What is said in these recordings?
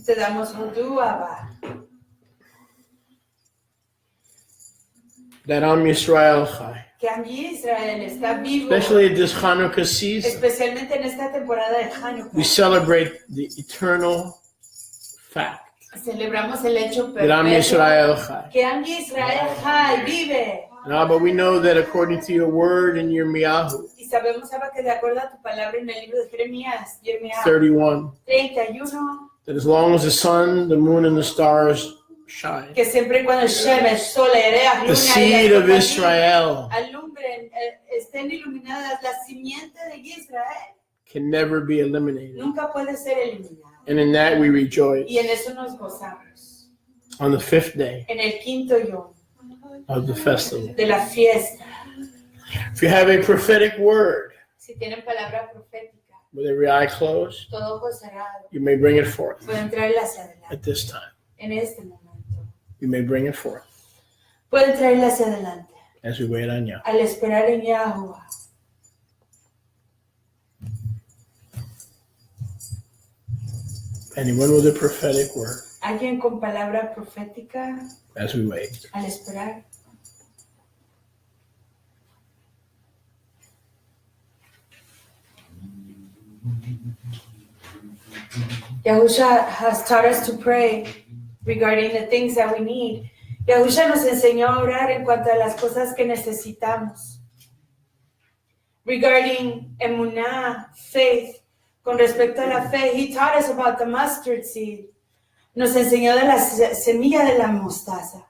Te damos hudu, Abba. That Am Yisrael Chai. Que Am Israel está vivo. Especially at this Hanukkah season, Especialmente en esta temporada de Hanukkah. we celebrate the eternal fact Celebramos el hecho that Am Yisrael Chai. que Am Israel Chai vive. Now, but we know that according to your word in Yirmiyahu Y sabemos, Abba, que de acuerdo a tu palabra en el libro de Jeremías 31, 31, that as long as the sun, the moon, and the stars shine, que siempre y cuando Shemesh, Sol, Ereas, the Luna seed y of Israel alumbren, estén iluminadas, la simiente de Israel can never be eliminated. nunca puede ser eliminada. And in that we rejoice. Y en eso nos gozamos. On the 5th day En el quinto yom of the festival. de la fiesta. If you have a prophetic word Si tienen palabra profética, with every eye closed, todo ojo cerrado, you may bring it forth pueden traerla hacia at adelante. this time. En este momento. You may bring it forth Pueden traerla hacia adelante. as we wait on you. Al esperar en Yahuwah. Anyone with a prophetic word Alguien con palabra profética as we wait. al esperar. Yahusha has taught us to pray regarding the things that we need. Yahusha nos enseñó a orar en cuanto a las cosas que necesitamos. Regarding emunah, faith, con respecto a la fe, he taught us about the mustard seed. Nos enseñó de la semilla de la mostaza.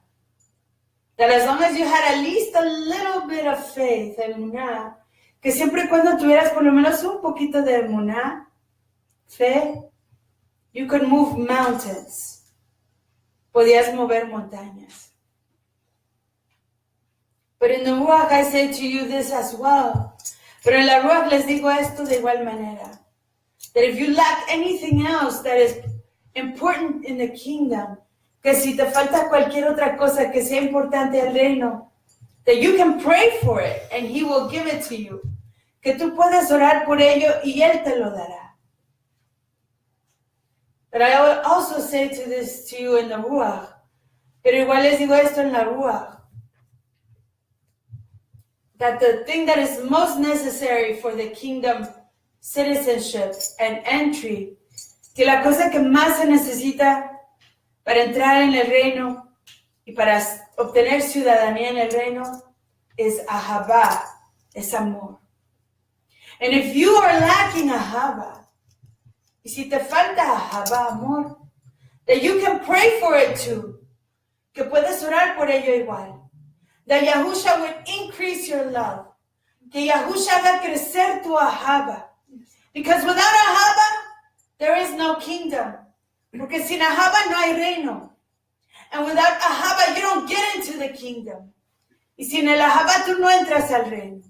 That as long as you had at least a little bit of faith, emunah, que siempre y cuando tuvieras por lo menos un poquito de emunah, fe, you could move mountains. Podías mover montañas. But in the Ruach I say to you this as well. Pero en la Ruach les digo esto de igual manera. That if you lack anything else that is important in the kingdom, que si te falta cualquier otra cosa que sea importante al reino, that you can pray for it and he will give it to you. Que tú puedes orar por ello y él te lo dará. But I would also say to you in the Ruach, pero igual les digo esto en la Ruach, that the thing that is most necessary for the kingdom citizenship and entry, que la cosa que más se necesita para entrar en el reino y para obtener ciudadanía en el reino es ahavá, es amor. And if you are lacking ahavá, y si te falta ahavá, amor, that you can pray for it too, que puedes orar por ello igual. That Yahusha would increase your love. Que Yahusha haga crecer tu ahava. Because without ahava, there is no kingdom. Porque sin ahava no hay reino. And without ahava, you don't get into the kingdom. Y sin el ahava, tú no entras al reino.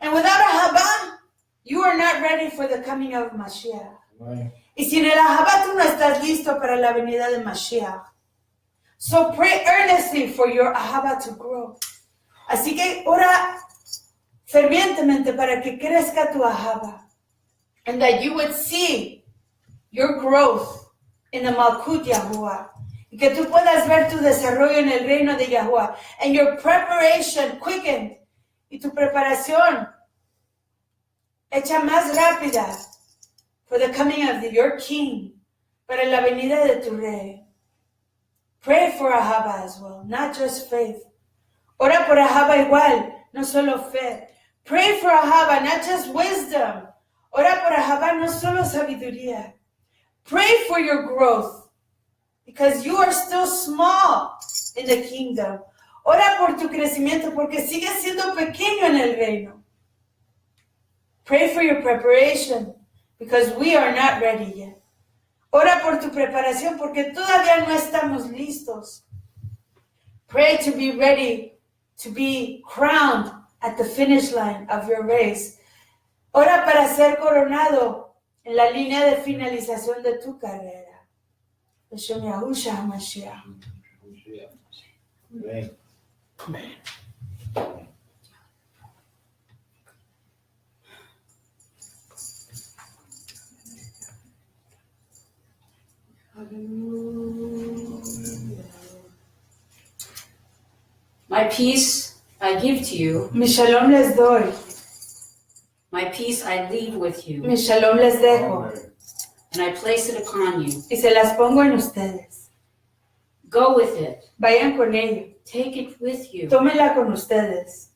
And without ahava, you are not ready for the coming of Mashiach. Right. Y sin el ahava, tú no estás listo para la venida de Mashiach. So pray earnestly for your ahava to grow. Así que ora fervientemente para que crezca tu ahava. And that you would see your growth in the Malkut Yahuwah. Y que tú puedas ver tu desarrollo en el reino de Yahuwah. And your preparation quickened. Y tu preparación hecha más rápida for the coming of your king. Para la venida de tu rey. Pray for ahava as well, not just faith. Ora por ahava igual, no solo fe. Pray for ahava, not just wisdom. Ora por ahava, no solo sabiduría. Pray for your growth, because you are still small in the kingdom. Ora por tu crecimiento, porque sigues siendo pequeño en el reino. Pray for your preparation, because we are not ready yet. Ora por tu preparación porque todavía no estamos listos. Pray to be ready to be crowned at the finish line of your race. Ora para ser coronado en la línea de finalización de tu carrera. B'Shem Yahushua HaMashiach. Amen. Amen. My peace I give to you. Mi shalom les doy. My peace I leave with you. Mi shalom les dejo. And I place it upon you. Y se las pongo en ustedes. Go with it. Vayan con ello. Take it with you. Tómenla con ustedes.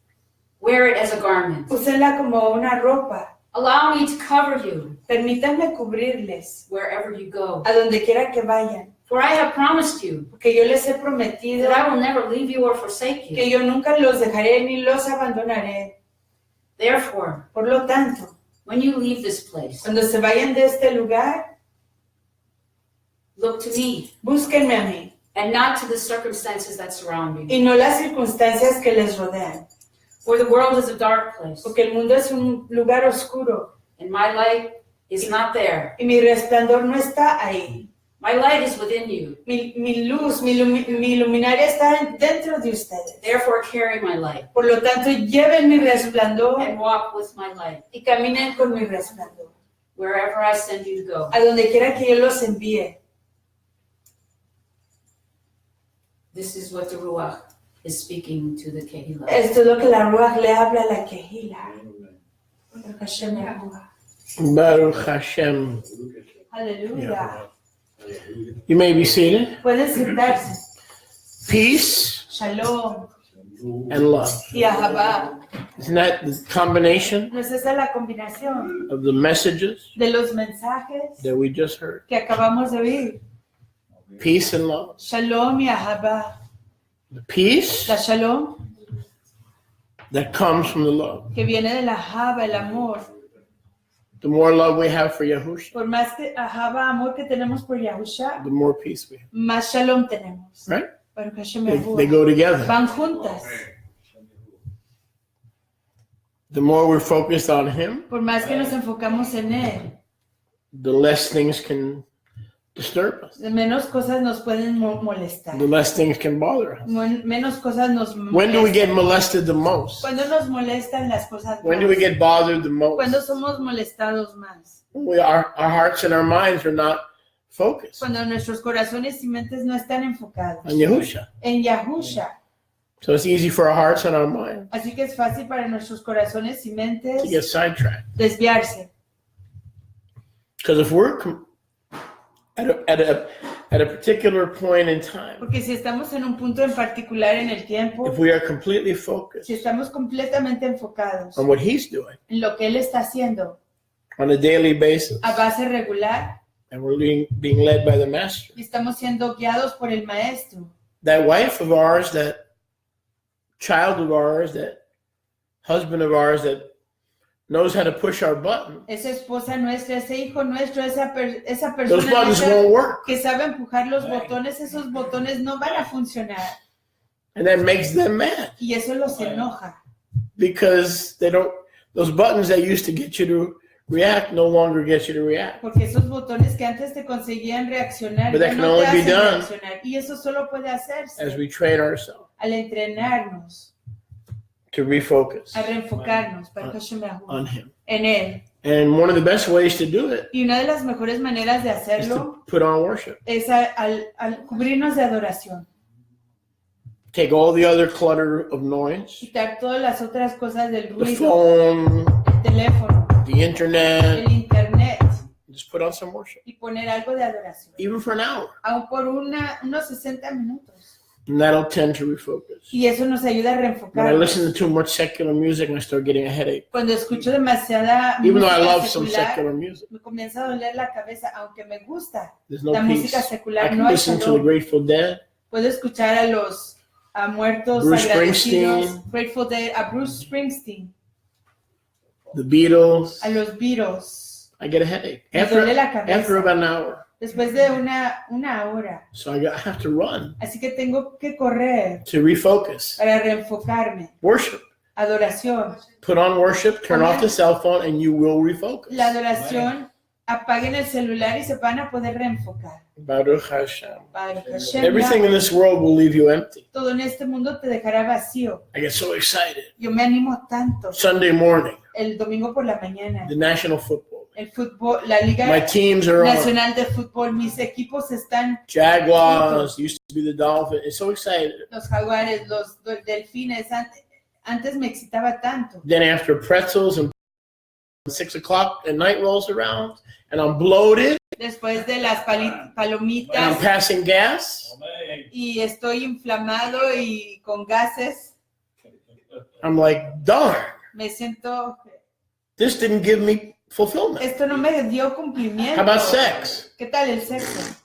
Wear it as a garment. Úsenla como una ropa. Allow me to cover you Permítanme cubrirles wherever you go. a donde quiera que vayan. For I have promised you Porque yo les he prometido that I will never leave you or forsake que you. yo nunca los dejaré ni los abandonaré. Therefore, Por lo tanto, when you leave this place, cuando se vayan de este lugar, look to me búsquenme a mí and not to the circumstances that surround you. y no las circunstancias que les rodean. For the world is a dark place, Porque el mundo es un lugar oscuro and my light is not there. y mi resplandor no está ahí. My light is within you. Mi luz, mi luminaria está dentro de ustedes. Therefore, carry my light Por lo tanto, lleven mi resplandor and walk with my light y caminen con mi resplandor. wherever I send you to go. A donde quiera que yo los envíe. This is what the Ruach is speaking to the Kehillah. Esto es lo que la Ruach le habla a la Kehila. Baruch Hashem. Aleluya. You may be seated. Pueden sentarse. Peace Shalom and love. y Ahabá. Isn't that the combination ¿No es esa la combinación of the messages de los mensajes that we just heard? que acabamos de oír? Peace and love. Shalom y Ahabá. The peace La Shalom that comes from the love. que viene de la Ahabá, el amor. The more love we have for Yahusha, Por más que Ahabá, amor que tenemos por Yahusha, the more peace we have. más Shalom tenemos. Right? Baruch Hashem They Yahuwah. go together. Van juntas. The more we're focused on Him, Por más que nos enfocamos en Él, the less things can disturb us. de menos cosas nos pueden molestar. The less things can bother us. Menos cosas nos When do we get molestan. molested the most? Cuando nos molestan las cosas When do we más. get bothered the Cuando most? somos molestados más. When our hearts and our minds are not focused Cuando nuestros corazones y mentes no están enfocados on Yahusha. en Yahusha. So it's easy for our hearts and our minds Así que es fácil para nuestros corazones y to mentes get sidetracked. desviarse. Because if we're at a particular point in time, Porque si estamos en un punto en particular en el tiempo, if we are completely focused si estamos completamente enfocados on what He's doing en lo que Él está haciendo on a daily basis, a base regular and we're being led by the Master, y estamos siendo guiados por el Maestro, that wife of ours, that child of ours, that husband of ours that knows how to push our button, esa esposa nuestra, ese hijo nuestro, esa those persona buttons nuestra won't work. que sabe empujar los botones, esos botones no van a funcionar And that makes them mad y eso los enoja. because those buttons that used to get you to react no longer get you to react. Porque esos botones que antes te conseguían reaccionar But that ya can no te only be hacen done reaccionar. Y eso solo puede hacerse as we train ourselves al entrenarnos, to refocus a reenfocarnos para on Him. en Él. And one of the best ways to do it Y una de las mejores maneras de is hacerlo to put on worship. es al cubrirnos de adoración. Take all the other clutter of noise, Quitar todas las otras cosas del the ruido, phone, el teléfono, the internet, el internet just put on some worship, y poner algo de adoración. even for an hour. Aún por unos 60 minutos. And that'll tend to refocus. Y eso nos ayuda a When I reenfocarnos. listen to too much secular music, I start getting a headache. Cuando escucho demasiada Even though I música love some secular, secular music, me comienza a doler la cabeza, aunque me gusta there's no la música peace. I secular, can no hay listen to the shalom. Grateful Dead, Puedo escuchar a los muertos Bruce agradecidos, Springsteen. Grateful Dead, a Bruce Springsteen, the Beatles. a los Beatles. I get a headache Me duele la cabeza. after about an hour. Después de una hora. So I have to run Así que tengo que correr to refocus. para reenfocarme. Worship. Adoración. Put on worship, turn off the cell phone, and you will refocus. La adoración, apaguen el celular y se van a poder reenfocar. Baruch Hashem. Baruch Hashem, Everything in this world will leave you empty. todo en este mundo te dejará vacío. I get so excited. Yo me animo tanto. Sunday morning, El domingo por la mañana, the National Football League. El fútbol, la Liga My teams are on. Nacional de Fútbol, mis equipos están. Jaguars used to be the Dolphins. It's so excited. Los Jaguares, los Delfines. Antes me excitaba tanto. Then after pretzels and 6 o'clock at night rolls around, and I'm bloated. Después de las palomitas. And I'm passing gas. Y estoy inflamado y con gases. I'm like, darn. Me siento. This didn't give me fulfillment. Esto no me dio cumplimiento. How about sex? ¿Qué tal el sexo?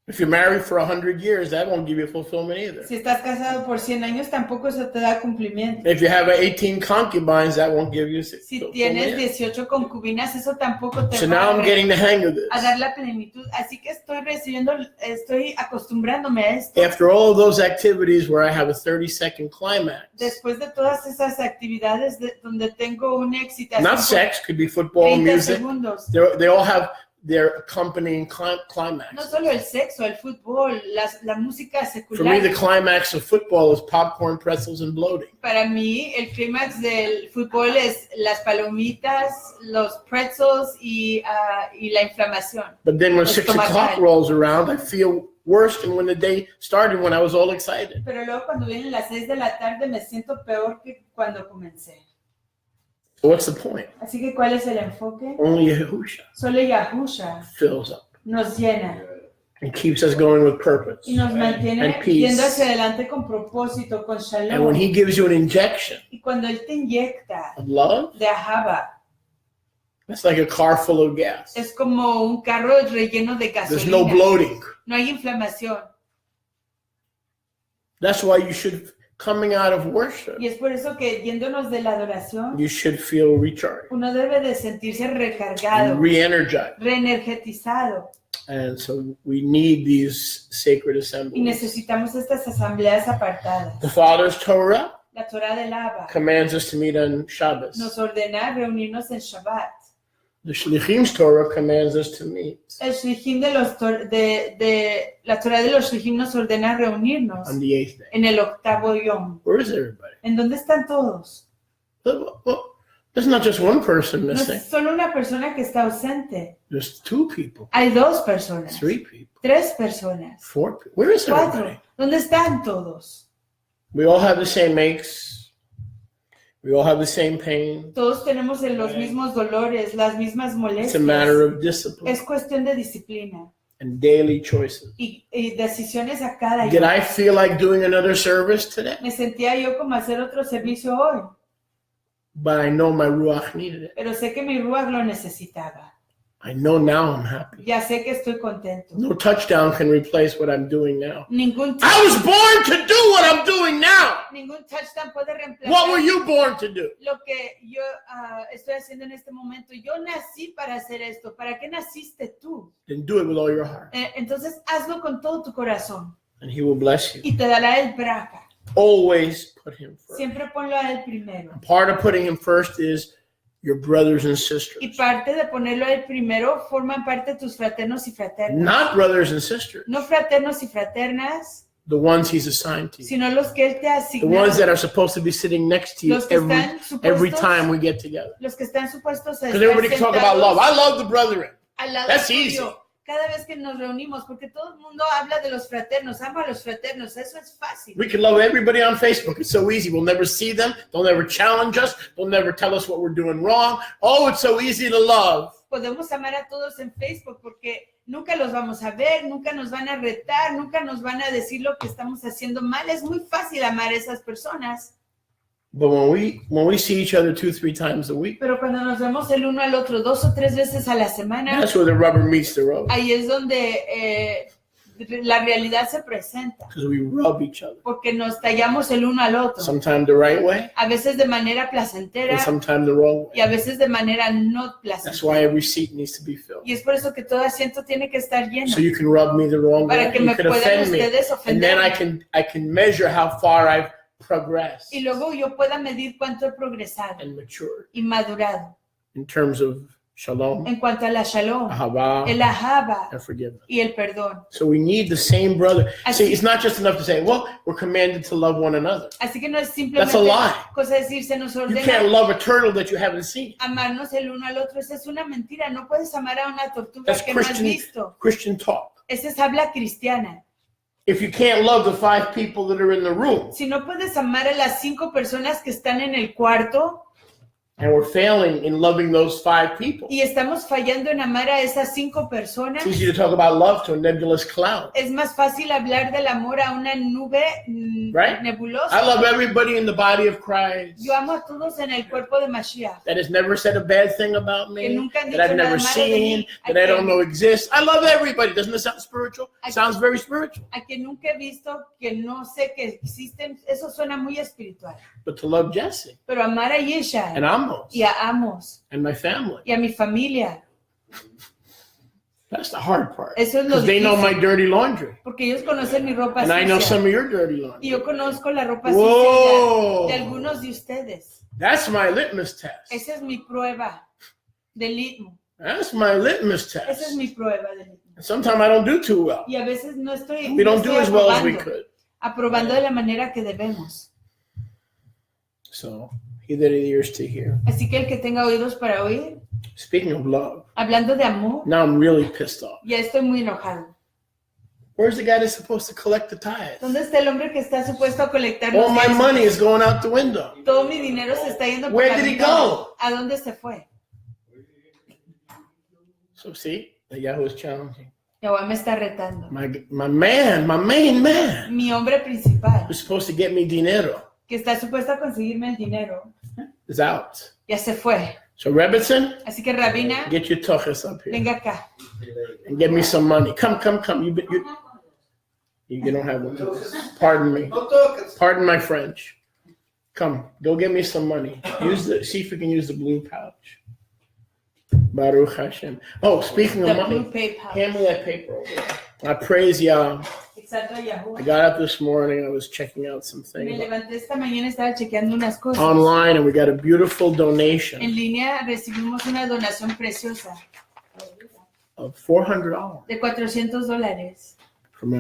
If you're married for 100 years, that won't give you fulfillment either. Si estás casado por 100 años, tampoco eso te da cumplimiento. If you have 18 concubines, that won't give you Si tienes 18 concubinas, eso tampoco te So va now I'm getting the hang of a this. dar la plenitud. Así que estoy acostumbrándome a esto. After all of those activities where I have a 30-second climax, Después de todas esas actividades donde tengo una excitación not por sex, could be football, 30 music. segundos. They all have their accompanying climax. No solo el sexo, el fútbol, la música For me, the secular. climax of football is popcorn, pretzels, and bloating. Para mí, el clímax del fútbol es las palomitas, los pretzels y la inflamación. But then when 6 o'clock Estomacal. rolls around, I feel worse than when the day started when I was all excited. Pero luego cuando vienen las 6 de la tarde me siento peor que cuando comencé. So what's the point? Así que ¿cuál es el enfoque? Only Yahusha Solo Yahusha fills up nos llena and keeps us going with purpose. y nos mantiene And peace. yendo hacia adelante con propósito, con And when shalom. he gives you an injection Y cuando Él te inyecta of love, de ahaba, that's like a car full of gas. es como un carro relleno de There's no gasolina. bloating. No hay inflamación. That's why you should, coming out of worship, Y es por eso que yéndonos de la adoración, you should feel recharged uno debe de sentirse recargado, and re-energized. reenergetizado. And so we need these sacred Y assemblies. necesitamos estas asambleas apartadas. The Father's Torah La Torah del Abba commands us to meet on Shabbos. nos ordena reunirnos en Shabbat. The Shlichim's Torah commands us to meet El Shlichim de la Torah de los Shlichim nos ordena reunirnos on the 8th day. en el octavo yom. Where is everybody? ¿En dónde están todos? Well, there's not just one person No missing. es solo una persona que está ausente. There's 2 people, Hay 2 personas, 3 people, 3 personas, 4 people. Where is 4. everybody? ¿Dónde están todos? We all have the same aches. We all have the same pain. Todos tenemos los mismos dolores, las mismas It's a matter molestias. of discipline Es cuestión de disciplina and daily choices. y decisiones a cada Did día. I feel like doing another service today? Me sentía yo como hacer otro servicio hoy, But I know my Ruach needed it. pero sé que mi Ruach lo necesitaba. I know now I'm happy. Ya sé que estoy contento. No touchdown can replace what I'm doing now. Ningún I was born to do what I'm doing now. touchdown puede reemplazar What were you born to do? lo que yo estoy haciendo en este momento. Yo nací para hacer esto. ¿Para qué naciste tú? Then do it with all your heart. Entonces hazlo con todo tu corazón And he will bless you. y te dará el braca. Always put him first. Siempre ponlo a él primero. Part of putting him first is your brothers and Y sisters. parte de ponerlo a él primero forman parte tus fraternos y fraternas. Not brothers and sisters, No fraternos y fraternas, the ones he's assigned to you. sino los que él te ha The ones asignado. that are supposed to be sitting next to you Los que están every supuestos, time we get together. los que están supuestos a Because everybody can talk about love. I love the brethren. al lado That's tuyo. easy. Cada vez que nos reunimos, porque todo el mundo habla de los fraternos, ama a los fraternos, eso es fácil. We can love everybody on Facebook. It's so easy. We'll never see them. They'll never challenge us. They'll never tell us what we're doing wrong. Oh, it's so easy to love. Podemos amar a todos en Facebook porque nunca los vamos a ver, nunca nos van a retar, nunca nos van a decir lo que estamos haciendo mal. Es muy fácil amar a esas personas. But when we see each other 2-3 times a week, Pero cuando nos vemos el uno al otro 2 o 3 veces a la semana, that's where the rubber meets the road. ahí es donde la realidad se presenta. Because we rub each other. Porque nos tallamos el uno al otro. Sometimes the right way, A veces de manera placentera and sometimes the wrong y way. a veces de manera no That's placentera. why every seat needs to be filled. Y es por eso que todo asiento tiene que estar lleno. So you can rub me the wrong Para way. que You me can puedan offend me. ustedes And then ofender. I can measure how far I've progressed Y luego yo pueda medir cuánto he progresado and matured y madurado in terms of shalom, en cuanto a la shalom, ahava, el ahaba and forgiveness. y el perdón. So we need the same brother. Así- See, it's not just enough to say, well, we're commanded to love one another. Así que no es That's a simplemente lie. cosa de decir, se nos You ordena can't love a turtle that you haven't seen. amarnos el uno al otro. Esa es una mentira. No puedes amar a una tortuga That's que no has visto. Christian talk. Esa es habla cristiana. If you can't love the 5 people that are in the room, Si no puedes amar a las 5 personas que están en el cuarto and we're failing in loving those 5 people, y estamos fallando en amar a esas 5 personas, it's easy to talk about love to a nebulous cloud. es más fácil hablar del amor a una nube Right? nebulosa. I love everybody in the body of Christ Yo amo a todos en el cuerpo de Mashiach. that has never said a bad thing about Que me, nunca han that I've dicho never nada malo de seen, mí, that I don't know exists. I love everybody. Doesn't it sound spiritual? It sounds very spiritual. A que nunca he visto, que no sé que existen, eso suena muy espiritual. But to love Jesse Pero amar a Yesha and Amos y a Amos and my family, y a mi familia, that's the hard part. eso es lo Because they know my difícil. dirty laundry. Porque ellos conocen mi ropa And I know sucia. some of your dirty Y laundry. yo conozco la ropa Whoa. sucia de algunos de ustedes. That's my litmus test. Esa es mi prueba de litmo. That's my litmus Esa es test. mi prueba de litmo. Sometimes I don't do too well. Y a veces no estoy, We no don't do estoy as well as we aprobando, could. aprobando de la manera que debemos. So, he that had ears to hear. Así que el que tenga oídos para oír, Speaking of love, hablando de amor, now I'm really pissed off. ya estoy muy enojado. Where's the guy that's supposed to collect the tithes? ¿Dónde está el hombre que está supuesto a colectar All los my diezmos? money is going out the window. Todo mi dinero se está yendo por Where la did he ventana. go? ¿A dónde se fue? So see, the Yahoo is challenging. Yahweh me está retando. My main man, Mi hombre principal, who's supposed to get me dinero, que está supuesto a conseguirme el dinero, is out. ya se fue. So Rebbitzin, Así que Rabina, get your toches up here venga acá. and get me some money. Come. You don't have one. Pardon me. Pardon my French. Come, go get me some money. See if you can use the blue pouch. Baruch Hashem. Oh, speaking The of blue money, PayPal. hand me that paper over there. I praise Yah. Exacto, Yahweh. I got up this morning. I was checking out some Me things levanté esta mañana, estaba chequeando unas cosas. online, and we got a beautiful En donation línea recibimos una donación preciosa of $400 de $400 from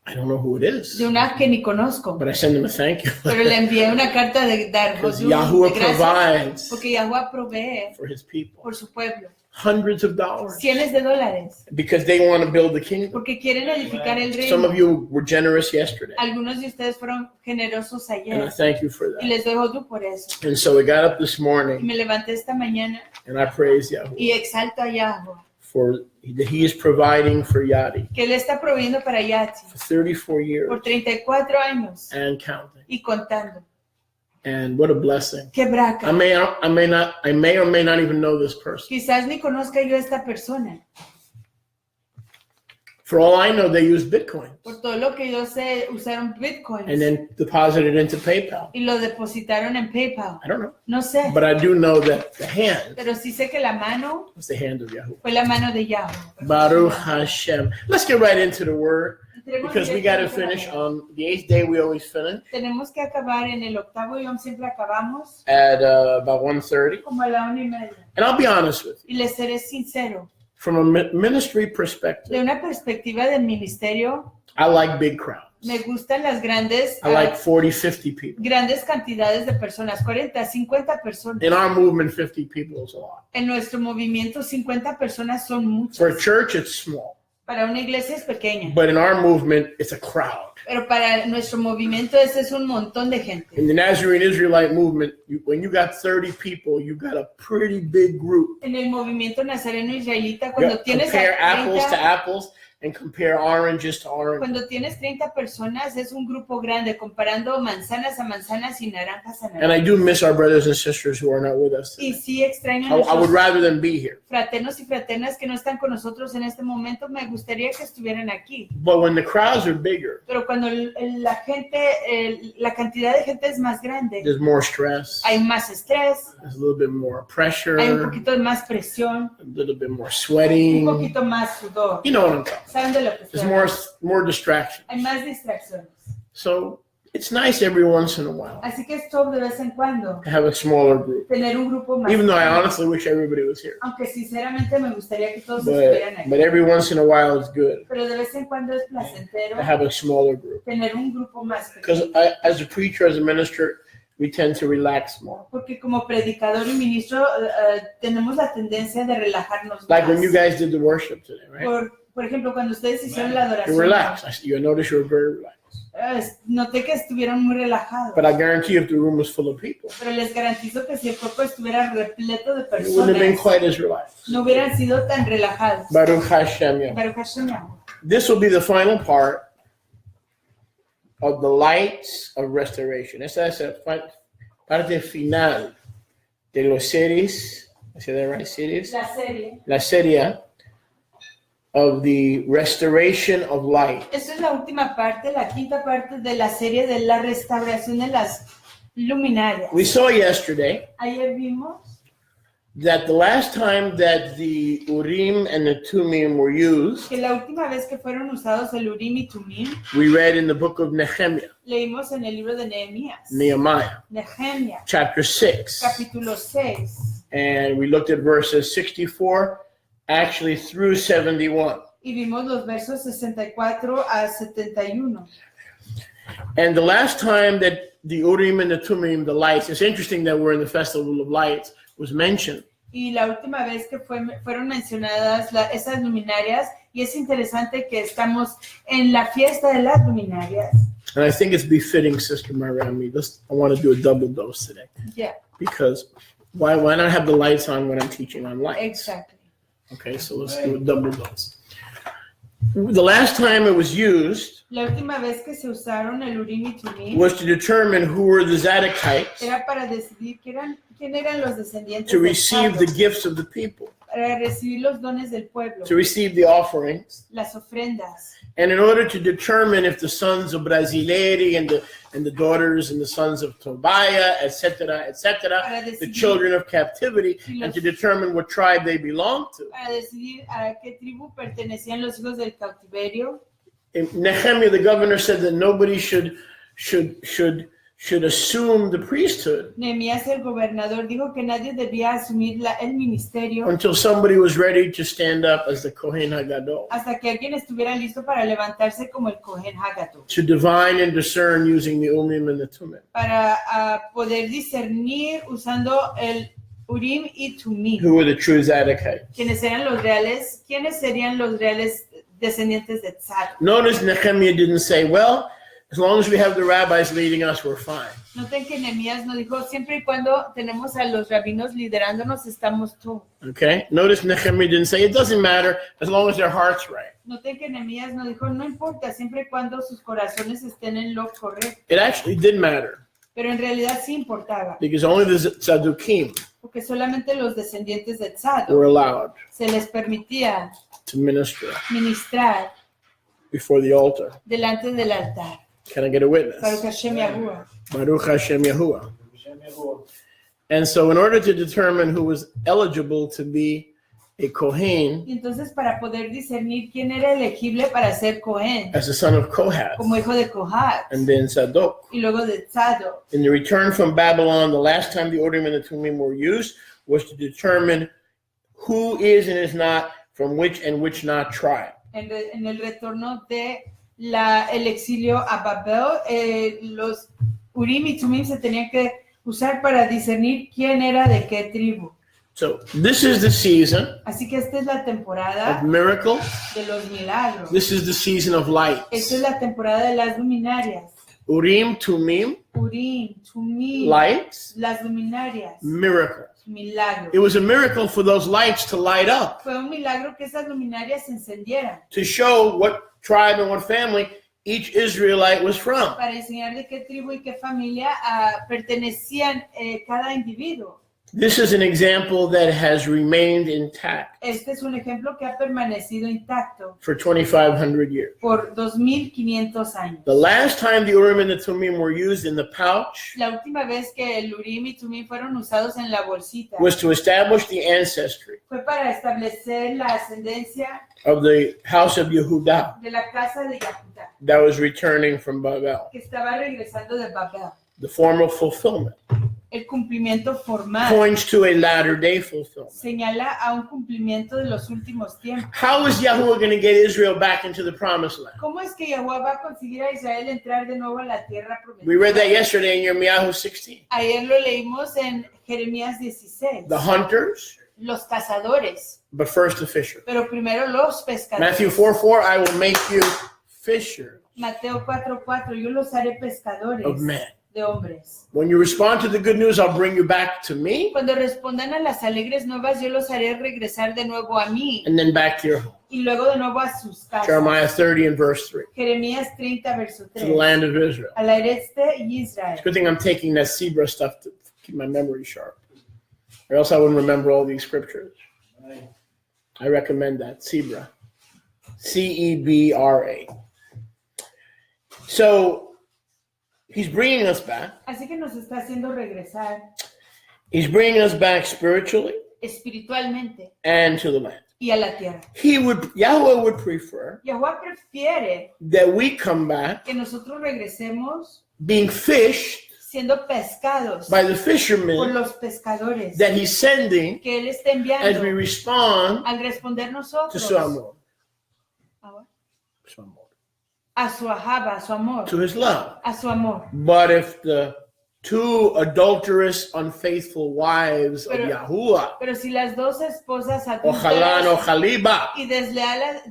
I don't know who it is, de una que ni conozco, but I send him a thank you pero le envié una carta de dar because de Yahuwah gracias, provides porque Yahweh provee for his people por su pueblo hundreds of dollars cientos de dólares, because they want to build the kingdom. porque quieren edificar el Some of reino. you were generous yesterday, Algunos de ustedes fueron generosos and I ayer thank you for y that. les doy hodú por eso. And so we got up this Y morning, me levanté esta mañana and I praise Yahuwah y exalto a Yahweh, for that He is providing for Yadi que Él está proveyendo para Yati for 34 years por 34 años and counting. y contando. And what a blessing! ¡Qué braca! I may or may not even know this person. Quizás ni conozca yo a esta persona. For all I know, they use Bitcoin Por todo lo que yo sé, usaron bitcoins and then deposited into PayPal. y lo depositaron en PayPal. I don't know, No sé, but I do know that the hand pero sí sé que la mano was the hand of Yahuwah. fue la mano de Yahweh. Baruch Hashem. Let's get right into the word because we got to finish on the 8th day. We always finish Tenemos que acabar en el octavo yom, siempre acabamos at about 1:30. como a la 1:30. And I'll be honest with you, Y les seré sincero, from a ministry de perspective, una perspectiva del ministerio, I like big crowds. me gustan las grandes, I like 40, 50 people. grandes cantidades de personas, 40, 50 personas. In our movement, 50 people is a lot. En nuestro movimiento, 50 personas son For a muchas. church, it's small, Para una iglesia es pequeña, but in our movement, it's a crowd. pero para nuestro movimiento ese es un montón de gente. In the Nazarene Israelite movement, when you got 30 people, you got a pretty big group. En el movimiento nazareno israelita, cuando tienes Compare a apples to 30, apples and compare oranges to oranges. cuando tienes 30 personas es un grupo grande, comparando manzanas a manzanas y naranjas a And naranjas. I do miss our brothers and sisters who are not with us Y today. sí extraño a I would nuestros rather them be here. fraternos y fraternas que no están con nosotros en este momento. Me gustaría que estuvieran aquí. But when the crowds are bigger, Pero cuando la gente, la cantidad de gente es más grande, there's more stress, hay más estrés, there's a little bit more pressure, hay un a poquito más presión, little bit more un sweating. poquito más sudor. You know what I'm talking about. ¿Saben de lo que There's estoy hablando? more distraction. Hay más distracciones. So it's nice every once in a while Así que es top de vez en cuando to have a smaller group. tener un grupo más Even though I pequeño. honestly wish everybody was here. Aunque sinceramente me gustaría que todos estuvieran aquí. But every once in a while it's good Pero de vez en cuando es placentero to have a smaller group. tener un grupo más Because pequeño. as a preacher, as a minister, we tend to relax more. Porque como predicador y ministro tenemos la tendencia de relajarnos Like más. when you guys did the worship today, right? Por ejemplo, cuando ustedes hicieron la You adoración, relaxed. You notice you were very relaxed. Noté que estuvieron muy relajados. But I guarantee you, if the room was full of people, Pero les garantizo que si el cuerpo estuviera repleto de it wouldn't have been personas, quite as relaxed. no hubieran sido tan relajados. Baruch Hashem. Yeah. Baruch Hashem. This will be the final part of the lights of restoration. Esa es la parte final de los series. I say that right? Series? La serie. La serie of the restoration of light. Esta es la última parte, la quinta parte de la serie de la restauración de las luminarias. We saw yesterday Ayer vimos that the last time that the Urim and the Thumim were used, que la última vez que fueron usados el Urim y Tumim, we read in the book of Nehemiah, leímos en el libro de Nehemías. Nehemiah, Nehemia, chapter 6. capítulo 6. And we looked at verses 64 actually through 71. Y vimos los versos 64 a 71. And the last time that the Urim and the Thumim, the lights, it's interesting that we're in the Festival of Lights, was mentioned. Y la última vez que fueron mencionadas esas luminarias, y es interesante que estamos en la fiesta de las luminarias. And I think it's befitting, Sister Mariami. I want to do a double dose today. Yeah, Because why not have the lights on when I'm teaching on lights? exactly. Okay, so let's do a double dose. The last time it was used La última vez que se usaron el Urim y Tumim was to determine who were the Zadokites era para decidir quién eran los descendientes to del receive the Zadok, gifts of the people, para recibir los dones del pueblo, to receive the offerings. las ofrendas. And in order to determine if the sons of Brasileri and the daughters and the sons of Tobiah, etc., the children of captivity, and to determine what tribe they belong to. Para decidir a qué tribu pertenecían los hijos del cautiverio. In Nehemiah, the governor said that nobody should assume the priesthood Nehemías, el gobernador, dijo que nadie debía asumir el ministerio until somebody was ready to stand up as the Kohen HaGadol, hasta que alguien estuviera listo para levantarse como el Cohen Hagato, to divine and discern using the Umim and the Thumim. para poder discernir usando el Urim y Tumim. Who were the true Zadokites? ¿Quiénes serían los reales descendientes de Tzadok? Notice Nehemiah didn't say, well, as long as we have the rabbis leading us, we're fine. Noten que Nehemías no dijo, siempre y cuando tenemos a los rabinos liderándonos, estamos tú. Okay? Notice Nehemiah didn't say, it doesn't matter as long as their heart's right. Noten que Nehemías no dijo, no importa, siempre y cuando sus corazones estén en lo correcto. It actually did matter Pero en realidad sí importaba, because only the Tzadukim porque solamente los descendientes de Tzadok were allowed se les permitía to minister ministrar before the altar. delante del altar. Can I get a Baruch witness? Hashem Yahuwah. Baruch Hashem Yahuwah. And so in order to determine who was eligible to be a Kohen Y entonces para poder discernir quién era elegible para ser Cohen, as a son of Kohath como hijo de Kohat, and then Zadok, y luego de Tzadok. in the return from Babylon, the last time the Urim and the Thumim were used was to determine who is and is not from which and which not tribe. En el retorno de el exilio a Babel, los Urim y Tumim se tenían que usar para discernir quién era de qué tribu. So this is the season Así que esta es la temporada of miracles. de los milagros. This is the season of Esta lights. es la temporada de las luminarias. Urim, Thumim, Urim, Tumim, lights, las luminarias, miracles. milagros. It was a miracle for those lights to light up, Fue un milagro que esas luminarias se encendieran to show what tribe and what family each Israelite was from. para enseñar de qué tribu y qué familia pertenecían cada individuo. This is an example that has remained intact Este es un ejemplo que ha permanecido intacto for 2,500 years. por 2500 años. The last time the Urim and the Thumim were used in the pouch La última vez que el Urim y Tumim fueron usados en la bolsita was to establish the ancestry fue para establecer la ascendencia of the house of Yehudah de la casa de Yahudá, that was returning from Babel. que estaba regresando de Babel. The formal fulfillment El cumplimiento formal points to a latter-day fulfillment. señala a un cumplimiento de los últimos tiempos. How is Yahuwah going to get Israel back into the promised land? ¿Cómo es que Yahuwah va a conseguir a Israel entrar de nuevo a la tierra We read that prometida? yesterday in Yirmiyahu 16. Ayer lo leímos en Jeremías 16. The hunters, Los cazadores, but first the fisher. pero primero los pescadores. Matthew 4:4, I will make you fishers Mateo 4:4, yo los haré pescadores of men. de hombres. When you respond to the good news, I'll bring you back to me Cuando respondan a las alegres nuevas, yo los haré regresar de nuevo a mí and then back to your home. y luego de nuevo a sus casas. Jeremiah 30 and verse 3. Jeremías 30, verso To the 3. land of Israel. Al este y Israel. It's a good thing I'm taking that zebra stuff to keep my memory sharp. Or else I wouldn't remember all these scriptures. I recommend that. Zebra. Cebra. So he's bringing us back. Así que nos está haciendo regresar He's bringing us back spiritually espiritualmente and to the land. y a la tierra. Yahweh would prefer Yahuwah prefiere that we come back que nosotros regresemos being fished siendo pescados by the por fishermen los pescadores that he's sending que Él está as we enviando respond al responder to nosotros su amor. a su ajaba, a su amor, To his love. a su amor. But if the two adulterous, unfaithful wives of Pero- Yahuwah, Pero si las dos esposas Ojalá no adúlteras Jaliba, y desleales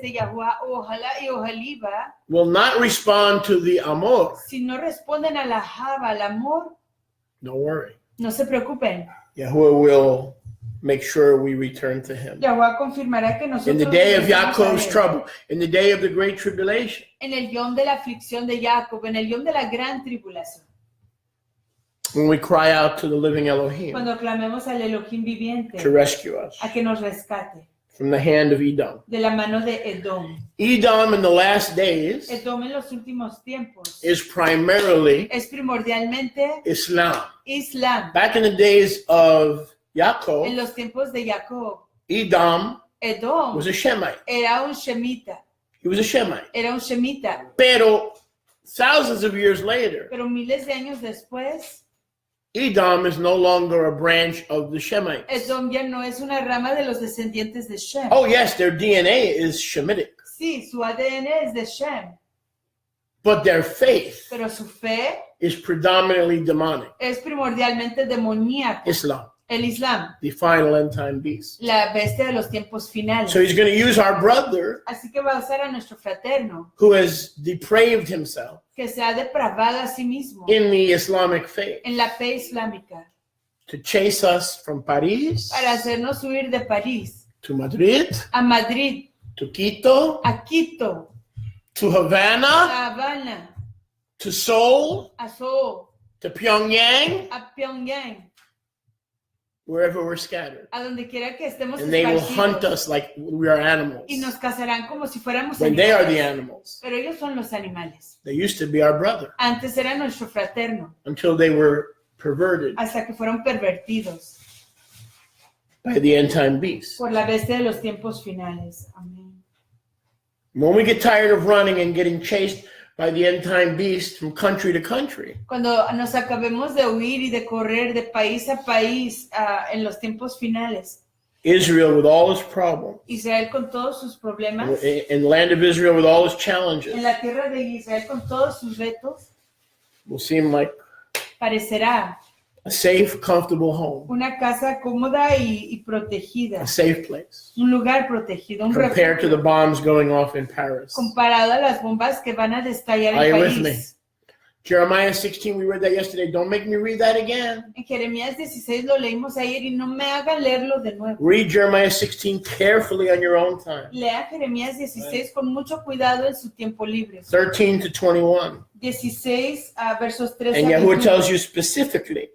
de Yahuwah, ojalá y ojaliba, will not respond to the amor, si no responden a la ajaba, al amor, don't worry. no se preocupen. Yahuwah will make sure we return to him. Yahuwah confirmará que nosotros In the day of regresemos a Yaakov's Él. trouble, in the day of the great tribulation, En el yom de la aflicción de Jacob, en el yom de la gran tribulación, when we cry out to the living Elohim cuando clamemos al Elohim viviente to rescue us a que nos rescate from the hand of Edom. de la mano de Edom. Edom in the last days Edom en los últimos tiempos is primarily es primordialmente Islam. Islam. Back in the days of En Yaakov, los tiempos de Jacob, Edom Edom was a Shemite. era un shemita, He was a Shemite. era un shemita, Pero thousands of years later, pero miles de años después, Edom is no longer a branch of the Shemites. Edom ya no es una rama de los descendientes de Shem. Oh yes, their DNA is Shemitic, Sí, su ADN es de Shem, but their faith pero su fe is predominantly demonic. es primordialmente demoníaco. Islam, El Islam, the final end time beast. la bestia de los tiempos finales. So he's going to use our brother Así que va a usar a nuestro fraterno, who has depraved himself que se ha depravado a sí mismo in the Islamic faith en la fe islámica, to chase us from Paris para hacernos huir de París to Madrid, a Madrid, to Quito, a Quito, to Havana, a Habana, to Seoul, a Seoul, to Pyongyang, a Pyongyang, wherever we're scattered. a donde quiera que estemos And they will hunt esparcidos, us like we are animals. y nos cazarán como si fuéramos When they are the animales. animals. Pero ellos son los animales. They used to be our brother Antes era nuestro fraterno, until they were perverted hasta que fueron pervertidos by the end time beast. por la bestia de los tiempos finales. Amén. When we get tired of running and getting chased by the end time beast from country to country, Cuando nos acabemos de huir y de correr de país a país en los tiempos finales, Israel with all its problems, Israel con todos sus problemas, in the land of Israel with all its en challenges, la tierra de Israel con todos sus retos, will seem like parecerá a safe, comfortable home, una casa cómoda y protegida, a safe place, un lugar protegido, un compared to the refugio, bombs going off in Paris. comparado a las bombas que van a destallar Are en you with me? París. Jeremiah 16, we read that yesterday. Don't make me read that again. En Jeremías 16 lo leímos ayer y no me hagan leerlo de nuevo. Read Jeremiah 16 carefully on your own time. Lea Jeremías 16 con mucho cuidado en su tiempo libre. 13 to 21. 16 versos 13 And a Yahuwah 21. tells you specifically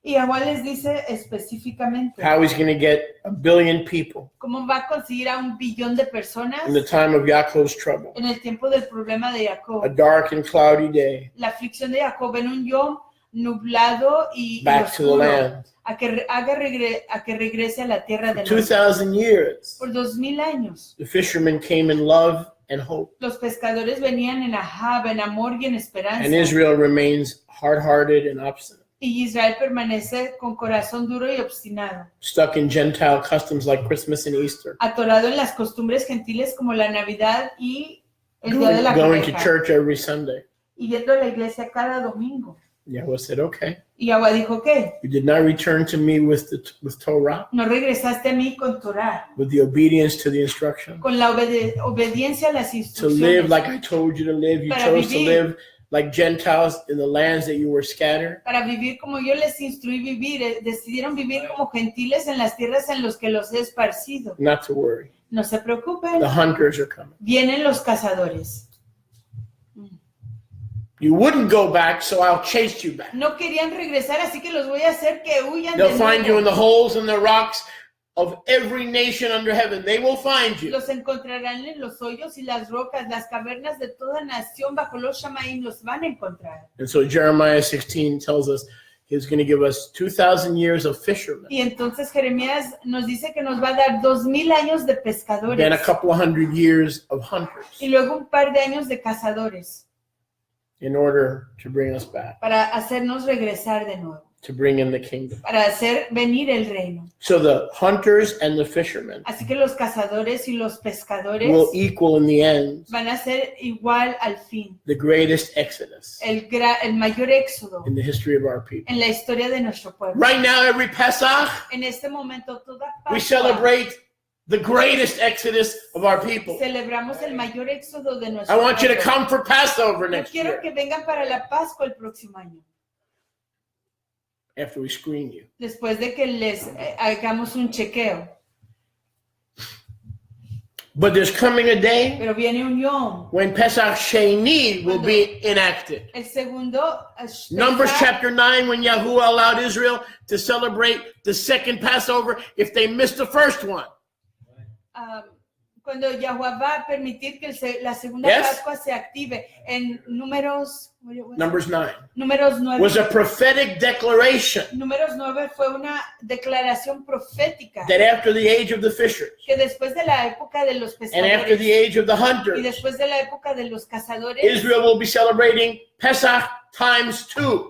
Y Yahweh les dice específicamente how he's going to get 1 billion people cómo va a conseguir a 1 billón de personas in the time of Yaakov's trouble, en el tiempo del problema de a Jacob. dark and cloudy day, La aflicción de Jacob en un yom nublado y back to the oscuro, land. a que regrese a la tierra de los 2,000 years, por 2000 años. the fishermen came in love and hope, Los pescadores venían en Ahab, en amor y en esperanza. and Israel remains hard-hearted and obstinate, Y Israel permanece con corazón duro y obstinado, stuck in Gentile customs like Christmas and Easter, atorado en las costumbres gentiles como la Navidad y el Día de la going to Coneja, church every Sunday. y yendo a la iglesia cada domingo. Yahweh said, okay, Y Yahweh dijo, ¿qué? you did not return to me with Torah, No regresaste a mí con Torah, with the obedience to the instruction, con la obediencia a las to instrucciones, live like I told you to live. You Para chose to vivir. live like Gentiles in the lands that you were scattered. para vivir como yo les instruí vivir. Decidieron vivir como gentiles en las tierras en las que los he esparcido. Not to worry. No se preocupen, The hunters are coming. vienen los cazadores. You wouldn't go back, so I'll chase you back. No querían regresar, así que los voy a hacer que huyan They'll de find you in nuevo. the holes and the rocks of every nation under heaven. They will find you. Los encontrarán en los hoyos y las rocas, las cavernas de toda nación bajo los Shamaim los van a encontrar. And so Jeremiah 16 tells us he's going to give us 2,000 years of fishermen, Y entonces Jeremías nos dice que nos va a dar 2000 años de pescadores then a couple of hundred years of hunters y luego un par de años de cazadores in order to bring us back, para hacernos regresar de nuevo, to bring in the kingdom. para hacer venir el reino. So the hunters and the fishermen Así que los cazadores y los pescadores will equal in the end van a ser igual al fin, the greatest exodus el mayor éxodo in the history of our people. en la historia de nuestro pueblo. Right now, every Pesach, En este momento toda we Pascua celebrate the greatest exodus of our people. celebramos el mayor éxodo de I nuestro want you to pueblo. come for Passover Yo next quiero year que vengan para la Pascua el próximo año, after we screen you. después de que les hagamos un chequeo. But there's coming a day Pero viene un yom, when Pesach Sheni will be enacted. el segundo Numbers Pesach, chapter 9, when Yahuwah allowed Israel to celebrate the second Passover if they missed the first one. cuando Yahweh va a permitir que la segunda Yes. Pascua se active en números Numbers 9 números 9. was a prophetic declaration Números 9 fue una declaración profética that after the age of the fishers que después de la época de los and after the pescadores age of the y hunters, después de la época de los cazadores, Israel will be celebrating Pesach times 2.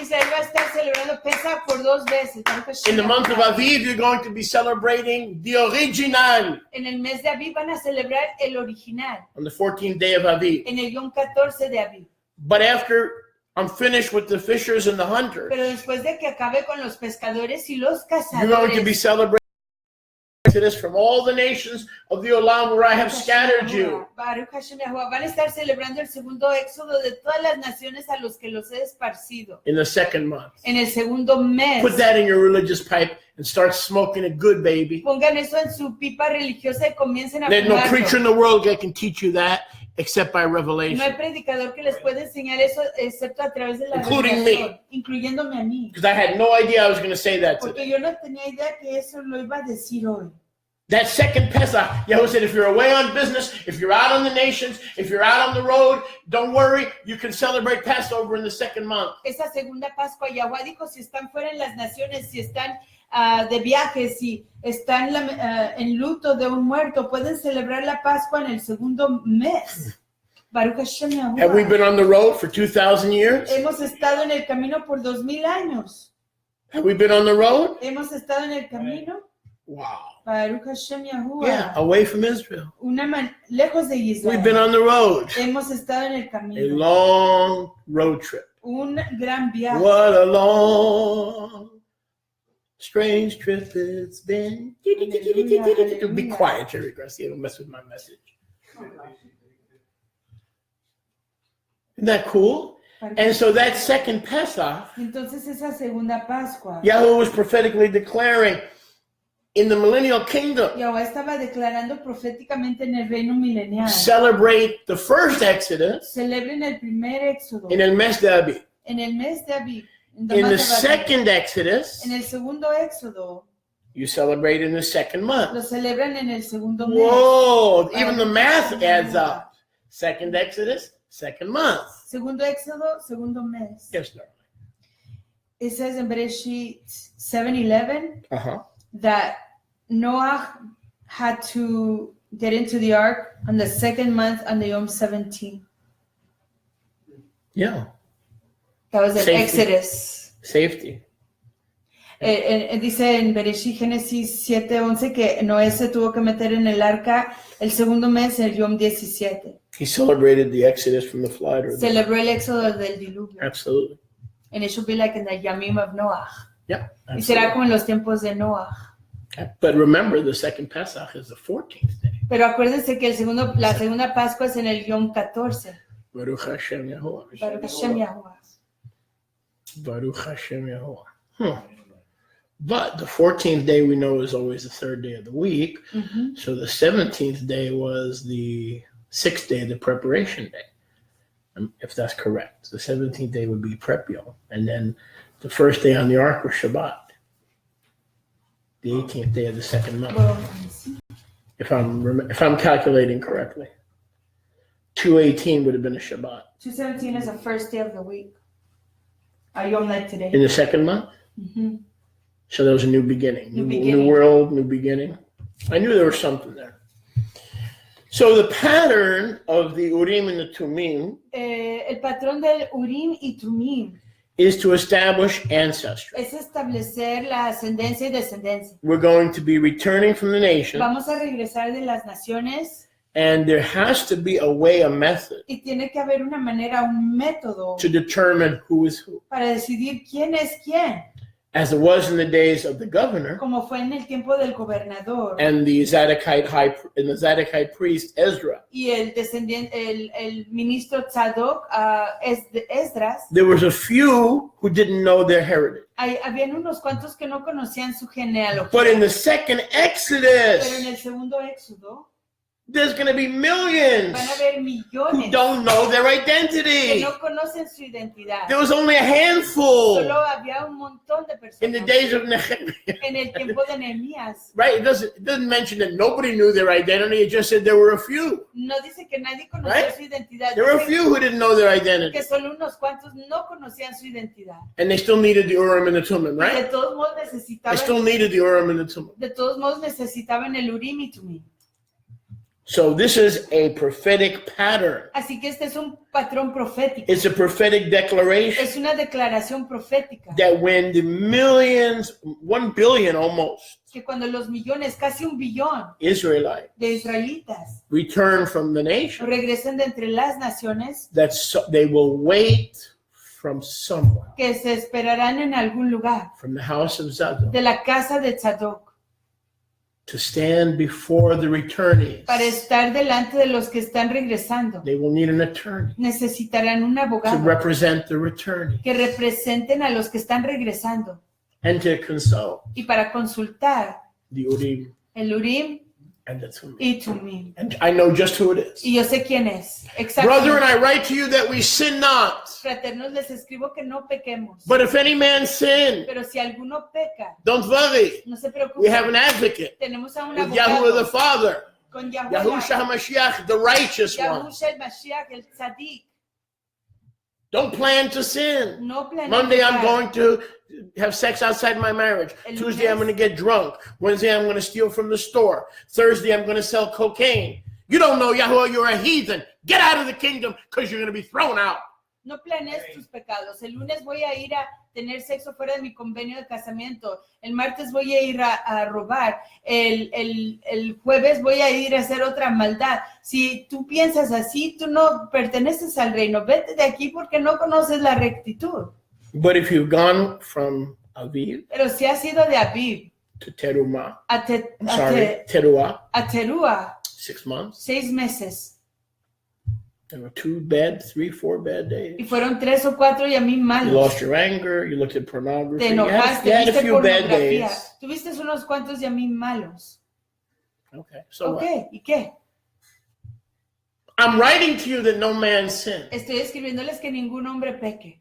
Israel va a estar celebrando Pesach por 2 veces. In the month of Aviv, you're going to be celebrating the original En el mes de Aviv van a celebrar el original, on the 14th day of Aviv. en el Yom 14 de Aviv. But after I'm finished with the fishers and the hunters, Pero después de que acabe con los pescadores y los you're going to be cazadores, celebrating Exodus from all the nations of the Olam where I have scattered you. Baruch Hashem Yahuwah, van a estar celebrando el segundo éxodo de todas las naciones a los que los he esparcido In the second month. en el segundo mes. Put that in your religious pipe and start smoking it good, baby. Pongan eso en su pipa religiosa y comiencen a There's no preacher in fumarlo. the world that can teach you that except by No hay revelation. predicador que les pueda enseñar eso excepto a través de la Including revelación, incluyéndome a mí. Because I had no idea I was going to say that today. Porque yo no tenía idea que eso lo iba a decir hoy. That second Pesach, Yahweh said, if you're away on business, if you're out on the nations, if you're out on the road, don't worry, you can celebrate Passover in the second month. Esa segunda Pascua, Yahweh dijo, si están fuera en las naciones, si están de viaje, si están en luto de un muerto, pueden celebrar la Pascua en el segundo mes. Baruch Hashem Yahuwah. Have we been on the road for 2,000 years? Hemos estado en el camino por 2000 años. Have we been on the road? Hemos estado en el camino. Wow. Baruch Hashem Yahuwah. Yeah, away from Israel. Lejos de Israel. We've been on the road. Hemos estado en el A camino. long road trip. Un gran viaje. What a long, strange trip it's been. Be quiet, Jerry Garcia. Don't mess with my message. Isn't that cool? And so that second Pesach, Entonces esa segunda Pascua, Yahweh was prophetically declaring in the millennial kingdom, Yahweh estaba declarando proféticamente en el reino milenial. celebrate the first Exodus Celebren el primer éxodo in el mes de Aviv. en el mes de Aviv. In the second Exodus, En el segundo Éxodo, you celebrate in the second month. lo celebran en el segundo mes. Whoa, even the math adds up. Second Exodus, second month. Segundo Éxodo, segundo mes. Yes, darling. It says in Bereshit 7:11 Uh-huh. that Noah had to get into the ark on the second month on the Yom 17. Yeah. That was in Safety. Exodus. Safety. Dice en Bereshit Génesis 7:11 que Noé se tuvo que meter en el arca el segundo mes, el Yom 17. He celebrated the Exodus from the flood. Celebró el éxodo del diluvio. Absolutely. And it should be like in the Yamim of Noah. Yeah. Y será como en los tiempos de Noah. But remember, the second Pesach is the 14th day. Pero acuérdense que la segunda Pascua es en el Yom 14. Baruch Hashem Yahuwah. Baruch Hashem Yahuwah. Baruch Hashem Yahuwah. But the 14th day we know is always the third day of the week. Mm-hmm. So the 17th day was the sixth day, the preparation day. If that's correct. The 17th day would be Prep Yom. And then the first day on the ark was Shabbat. The 18th day of the second month. Well, If I'm calculating correctly. 2:18 would have been a Shabbat. 2:17 is the first day of the week. A Yom like today. In the second month? Mm-hmm. So there was a new beginning. New beginning. New world, new beginning. I knew there was something there. So the pattern of the Urim and the Thumim El patrón del Urim y Thumim is to establish ancestry. es establecer la ascendencia y descendencia. We're going to be returning from the nation, Vamos a regresar de las naciones and there has to be a way, a method y tiene que haber una manera, un método to determine who is who. para decidir quién es quién, As it was in the days of the governor como fue en el tiempo del gobernador and the Zadokite priest Ezra. y el descendiente, el ministro Tzadok, Esdras. There was a few who didn't know their heritage. Habían unos cuantos que no conocían su genealogía. But in the second Pero en Exodus, el segundo Éxodo there's going to be millions van a haber who millones don't know their que identity. no conocen su identidad. There was only a handful Solo había un montón de in the personas days of Nehemiah. en el tiempo de Nehemías. Right? It doesn't mention that nobody knew their identity. It just said there were a few. No dice que nadie conocía Right? su identidad. There were a Dice few who didn't know their identity. que solo unos cuantos no conocían su identidad. And they still needed the Urim and the Thumim, Y de right? todos modos They still needed the Urim and the Thumim. necesitaban el Urim y Thumim. So this is a prophetic pattern. Así que este es un patrón profético. It's a prophetic declaration Es una declaración profética. that when the millions, 1 billion almost, Que cuando los millones, casi un billón Israelites de israelitas return from the nation, regresen de entre las naciones, they will wait from someone, que se esperarán en algún lugar, from the house of Zadok, de la casa de Tzadok, to stand before the returnees. para estar delante de los que están regresando. They will need an attorney Necesitarán un to abogado represent the returnees que representen a los que están regresando and to consult y para consultar the Urim el Urim and the Thumim. y Thumim. And I know just who it is. Y yo sé quién es. Brethren, Exactamente. I write to you that we sin not. Fraternos, les escribo que no pequemos. But if any man sin, Pero si alguno peca, don't worry. no se preocupe. We have an advocate Tenemos a un with Yahuwah the abogado Father, con Yahuwah, Yahushua HaMashiach, the righteous one. Yahushua el Mashiach, el Tzadik. Don't plan to sin. No planea Monday, I'm pecar. going to have sex outside my marriage. El Tuesday, I'm lunes- going to get drunk. Wednesday, I'm going to steal from the store. Thursday, I'm going to sell cocaine. You don't know Yahuwah, you're a heathen. Get out of the kingdom because you're going to be thrown out. No planees tus pecados. El lunes voy a ir a tener sexo fuera de mi convenio de casamiento. El martes voy a ir a robar. El jueves voy a ir a hacer otra maldad. Si tú piensas así, tú no perteneces al reino. Vete de aquí porque no conoces la rectitud. But if you've gone from Aviv Pero si has ido de Aviv to Teruma, a Teruah, Teruah, 6 months, 6 meses. there were 2 bad, 3, 4 bad days. Y fueron 3 o 4 y a mí You malos. lost your anger. You looked at pornography. Te You enojaste, had a viste few bad pornografía. days. Tuviste unos cuantos y a mí malos. Okay, so Ok, what? ¿y qué? I'm writing to you that no man sin. Estoy escribiéndoles que ningún hombre peque.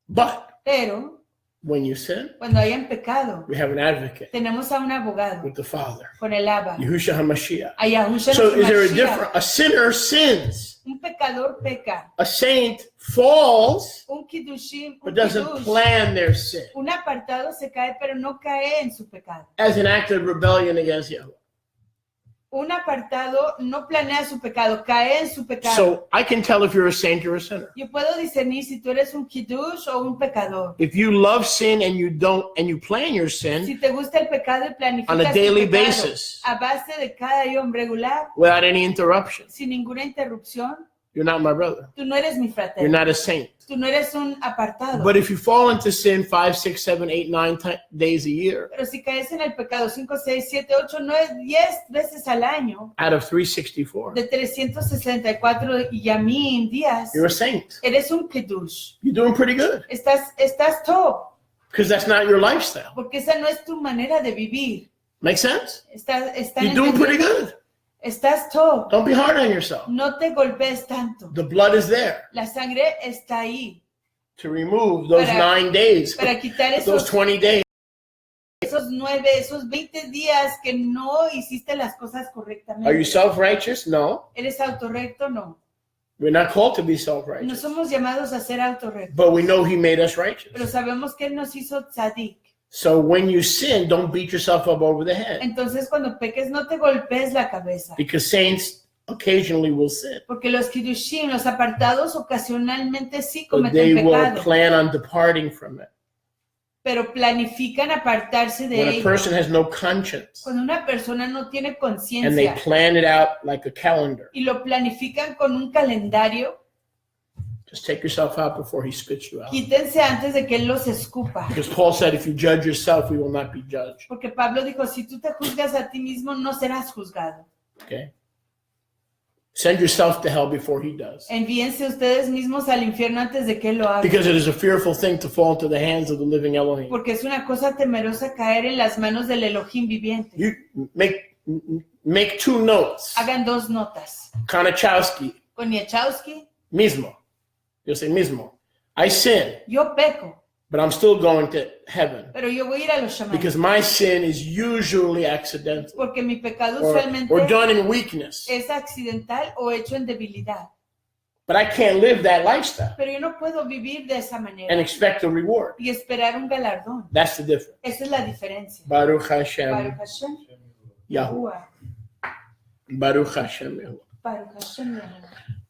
But Pero when you sin, Cuando hayan pecado, we have an advocate tenemos a un abogado with the Father, con el Abba. Yahushua HaMashiach. A Yahushua So is there a Mashiach. difference? A sinner sins. Un pecador peca. A saint falls, Un kiddushim, but un doesn't kiddush. plan their sin Un apartado se cae, pero no cae en su pecado. as an act of rebellion against Yahweh. Un apartado no planea su pecado, cae en su pecado. So I can tell if you're a saint or a sinner. Yo puedo discernir si tú eres un kiddush o un pecador. If you love sin and you plan your sin Si te gusta el pecado y planificas on a tu daily pecado basis a base de cada día regular, without any interruption, sin ninguna interrupción, you're not my brother. tú no eres mi You're fraterno. not a saint. Tú no eres un apartado. But if you fall into sin 5, 6, 7, 8, 9 days a year Pero si caes en el pecado 5, 6, 7, 8, 9, 10 veces al año, out of 364, de 364 yamim días, you're a saint. eres un kiddush. You're doing pretty good Estás top, because that's not your lifestyle. porque esa no es tu manera de vivir. Make sense? Están You're doing pretty entendiendo. good. Estás top. Don't be hard on yourself. No te golpees tanto. The blood is there La sangre está ahí to remove those Para- 9 days, para quitar those esos 20 days. 9, esos 20 días que no hiciste las cosas correctamente. Are you self-righteous? No. ¿Eres autorrecto? No. We're not called to be No self-righteous. somos llamados a ser autorrectos. But we know he made us Pero righteous. sabemos que Él nos hizo tzadik. So when you sin, don't beat yourself up over the head. Entonces, cuando peques, no te golpees la cabeza. Because saints occasionally will sin. Porque los kiddushim, los apartados, ocasionalmente sí But they cometen will pecado. plan on departing from it. Pero planifican apartarse de When a ello. person has no conscience Cuando una persona no tiene and they conciencia plan it out like a calendar, y lo planifican con un calendario, just take yourself out before he spits you out. quítense antes de que Él los escupa. Because Paul said, if you judge yourself, we will not be judged. Porque Pablo dijo, si tú te juzgas a ti mismo, no serás juzgado. Okay? Send yourself to hell before he does. Envíense ustedes mismos al infierno antes de que Él lo haga. Because it is a fearful thing to fall into the hands of the living Elohim. Porque es una cosa temerosa caer en las manos del Elohim viviente. You make 2 notes. Hagan 2 notas. Konachowski, Koniechowski, mismo. You'll say mismo. I sin, yo peco, but I'm still going to heaven. pero yo voy a ir a los shamaim. Because my sin is usually accidental Porque mi pecado or usualmente done in weakness. es accidental o hecho en debilidad. But I can't live that lifestyle Pero yo no puedo vivir de esa manera and expect a reward. y esperar un galardón. That's the difference. Esa es la diferencia. Baruch Hashem Baruch Hashem, Yahuwah. Yahuwah. Baruch Hashem Yahuwah. Baruch Hashem, Yahuwah.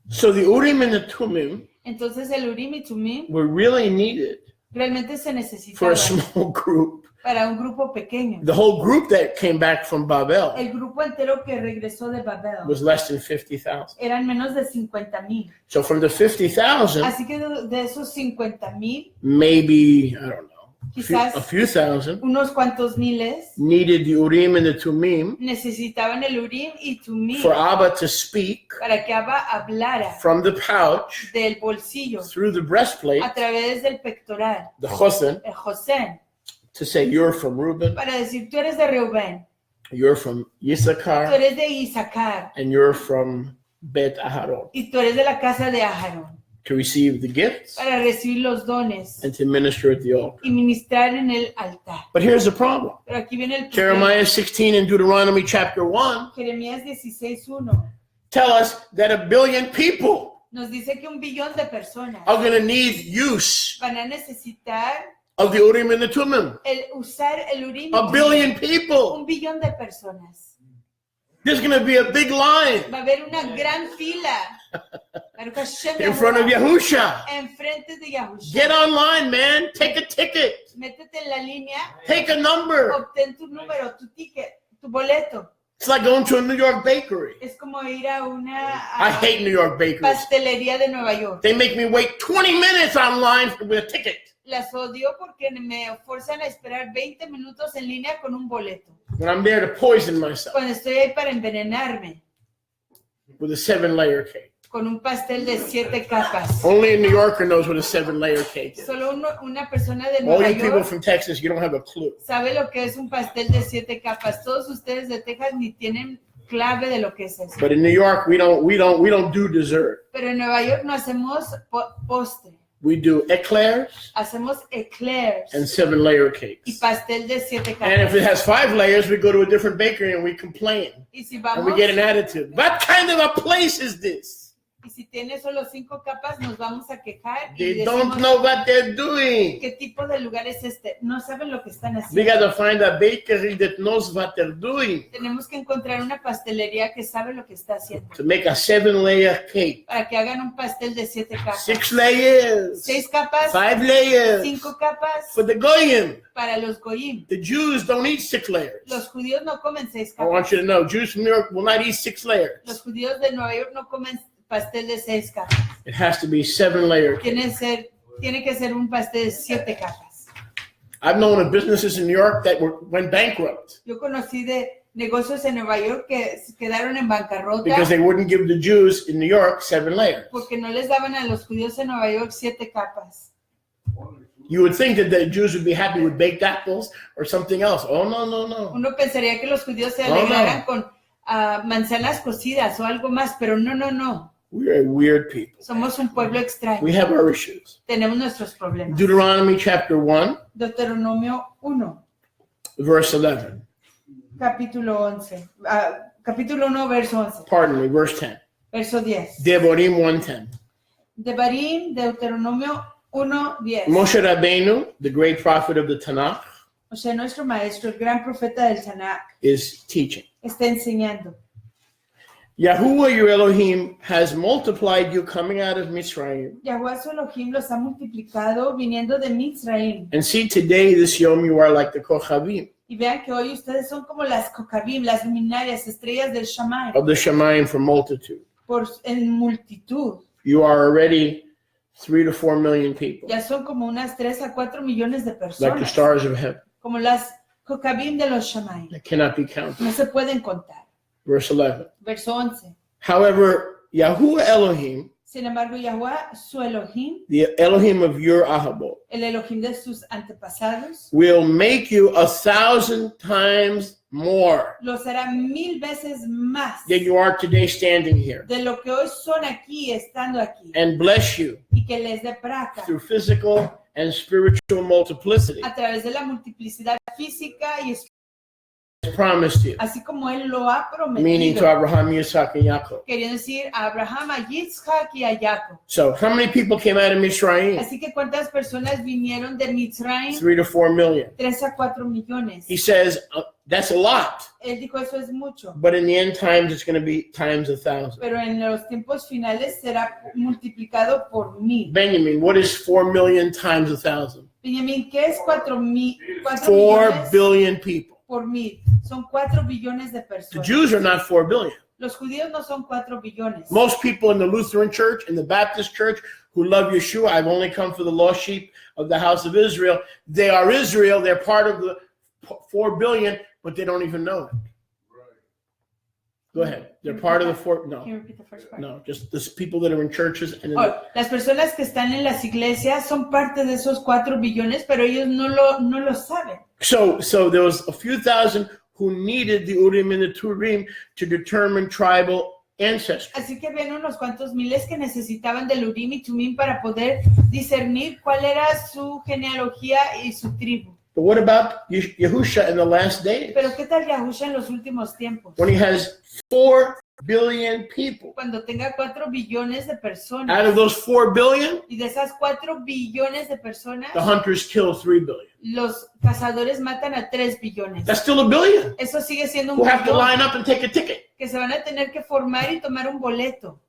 So the Urim and the Thumim Entonces el Urim y Tumim were really needed realmente se for necesitaba a small group. para un grupo pequeño. The whole group that came back from Babel El grupo entero que regresó de Babel was less than 50,000. eran menos de 50,000. So from the 50,000, Así que de esos 50,000, maybe, I don't know, Quizás a few thousand unos cuantos miles needed the Urim and the Thumim necesitaban el Urim y Tumim for Abba to speak para que Abba hablara from the pouch del bolsillo through the breastplate, a través del pectoral, the chosen, el José, to say, you're from Reuben, para decir, tú eres de Reubén, you're from tú Issachar, eres de Isaacar and you're from Bet Aharon, y tú eres de la casa de Aharón, to receive the gifts para recibir los dones and to minister at the altar. y ministrar en el altar. But here's the problem. Pero aquí viene el problema. Jeremiah 16 and Deuteronomy chapter 1 Jeremías 16:1 tell us that 1 billion people nos dice que 1 billón de personas are going to need use van a necesitar of the Urim and the Thumim. usar el Urim y 1 Tumim. billion people. 1 billón de personas. There's going to be a big line Va a haber una gran fila Baruch Hashem, in front of Yahusha. enfrente de Yahushua. Get online, man. Take a ticket. Métete en la línea, Take a number. obtén tu número, tu ticket, tu boleto. It's like going to a New York bakery. Es como ir a una I hate New York bakeries. pastelería de Nueva York. They make me wait 20 minutes online with a ticket. Las odio porque me forzan a esperar 20 minutos en línea con un boleto. When I'm there to poison myself Cuando estoy ahí para envenenarme with a 7-layer cake. con un pastel de 7 capas. Only a New Yorker knows what a 7-layer cake is. Solo una persona de All Nueva you people York from Texas, you don't have a clue. sabe lo que es un pastel de 7 capas. Todos ustedes de Texas ni tienen clave de lo que es eso. But in New York, we don't do dessert. Pero en Nueva York no hacemos postre. We do eclairs hacemos eclairs and 7-layer y cakes. pastel de 7 And if capas. it has 5 layers, we go to a different bakery and we complain. Y si And vamos, we get an attitude. What kind of a place is this? y si tiene solo 5 capas, nos vamos a quejar y They don't decimos, know what they're doing. ¿qué tipo de lugar es este? No saben lo que están We haciendo. got to find a bakery that knows what they're doing Tenemos que encontrar una pastelería que sabe lo que está haciendo to make a 7-layer cake. para que hagan un pastel de 7 capas. 6 layers, 6 capas, 5 layers 5 capas for the goyim. para los goyim. The Jews don't eat 6 layers. Los judíos no comen 6 I want capas. you to know, Jews from New York will not eat 6 Los layers. judíos de Nueva York no comen pastel de 6 capas. It has to be 7-layer cake. Tiene que ser un pastel de 7 capas. I've known of businesses in New York that went bankrupt Yo conocí de negocios en Nueva York que quedaron en bancarrota because they wouldn't give the Jews in New York 7 layers. porque no les daban a los judíos en Nueva York 7 capas. You would think that the Jews would be happy with baked apples or something else. Oh, no, no, no. Uno pensaría que los judíos se No, alegraran no. con manzanas cocidas o algo más, pero no. We're weird people. Somos un pueblo extraño. We have our issues. Tenemos nuestros problemas. Deuteronomy chapter 1, Deuteronomio 1, verse 11. capítulo 11. Capítulo 1, verso 11. Pardon me, verse 10. Verso 10. Devarim 1:10. Devarim, Deuteronomio 1, 10. Moshe Rabbeinu, the great prophet of the Tanakh, O sea, nuestro maestro, el gran profeta del Tanakh, is teaching. está enseñando. Yahuwah your Elohim has multiplied you coming out of Mitzrayim. Yahuwah su Elohim los ha multiplicado viniendo de Mitzrayim. And see, today, this yom, you are like the Kochavim Y vean que hoy ustedes son como las Kokabim, las luminarias, estrellas del Shammai, of the Shemayim for multitude. en multitud. You are already 3 to 4 million people, Ya son como unas 3 a 4 millones de like the personas, stars of heaven, como las Kokabim de los Shammai. that cannot be counted. No se pueden contar. Verse 11. Verso 11. However, Yahuwah Elohim, Sin embargo, Yahuwah, su Elohim, the Elohim of your Ahabot, el Elohim de sus antepasados, will make you 1,000 times more los hará 1000 veces más than you are today standing here, de lo que hoy son aquí, estando aquí, and bless you y que les dé praca through physical and spiritual multiplicity, a través de la multiplicidad física y espiritual, as promised you, así como él lo ha meaning to prometido, Abraham, Yitzhak, and Yaakov. queriendo decir a Abraham, a Yitzhak y a Jacob. So, how many people came out of Mitzrayim? Así que ¿cuántas personas vinieron de Mitzrayim? 3 to 4 million. 3 a 4 millones. He says that's a lot, Él dijo eso es mucho, but in the end times, it's going to be times 1,000. pero en los tiempos finales será multiplicado por 1000. Benjamin, what is 4 million times 1,000? Benjamín, ¿qué es 4 4 millones billion people. por 1000? Son 4 billones de The personas. Jews are not 4 billion. Los judíos no son 4 billones. Most people in the Lutheran church and the Baptist church who love Yeshua, I've only come for the lost sheep of the house of Israel. They are Israel. They're part of the 4 billion, but they don't even know it. Go ahead. They're part of the 4. Can No, you repeat the first part? no, just the people that are in churches and in Oh, las personas que están en las iglesias son parte de esos 4 billones, pero ellos no lo saben. So there was a few thousand who needed the Urim and the Turim to determine tribal ancestry. Así que habían unos cuantos miles que necesitaban del Urim y Tumim para poder discernir cuál era su genealogía y su tribu. But what about Yahusha in the last days Pero ¿qué tal Yahusha en los últimos tiempos? when he has 4 billion people? Cuando tenga 4 billones de Out personas of those 4 billion, y de esas 4 billones de personas, the hunters kill 3 billion. los cazadores matan a 3 billones. That's still a billion. Eso sigue siendo un Who have to billón line up and take a ticket. que se van a tener que formar y tomar un boleto.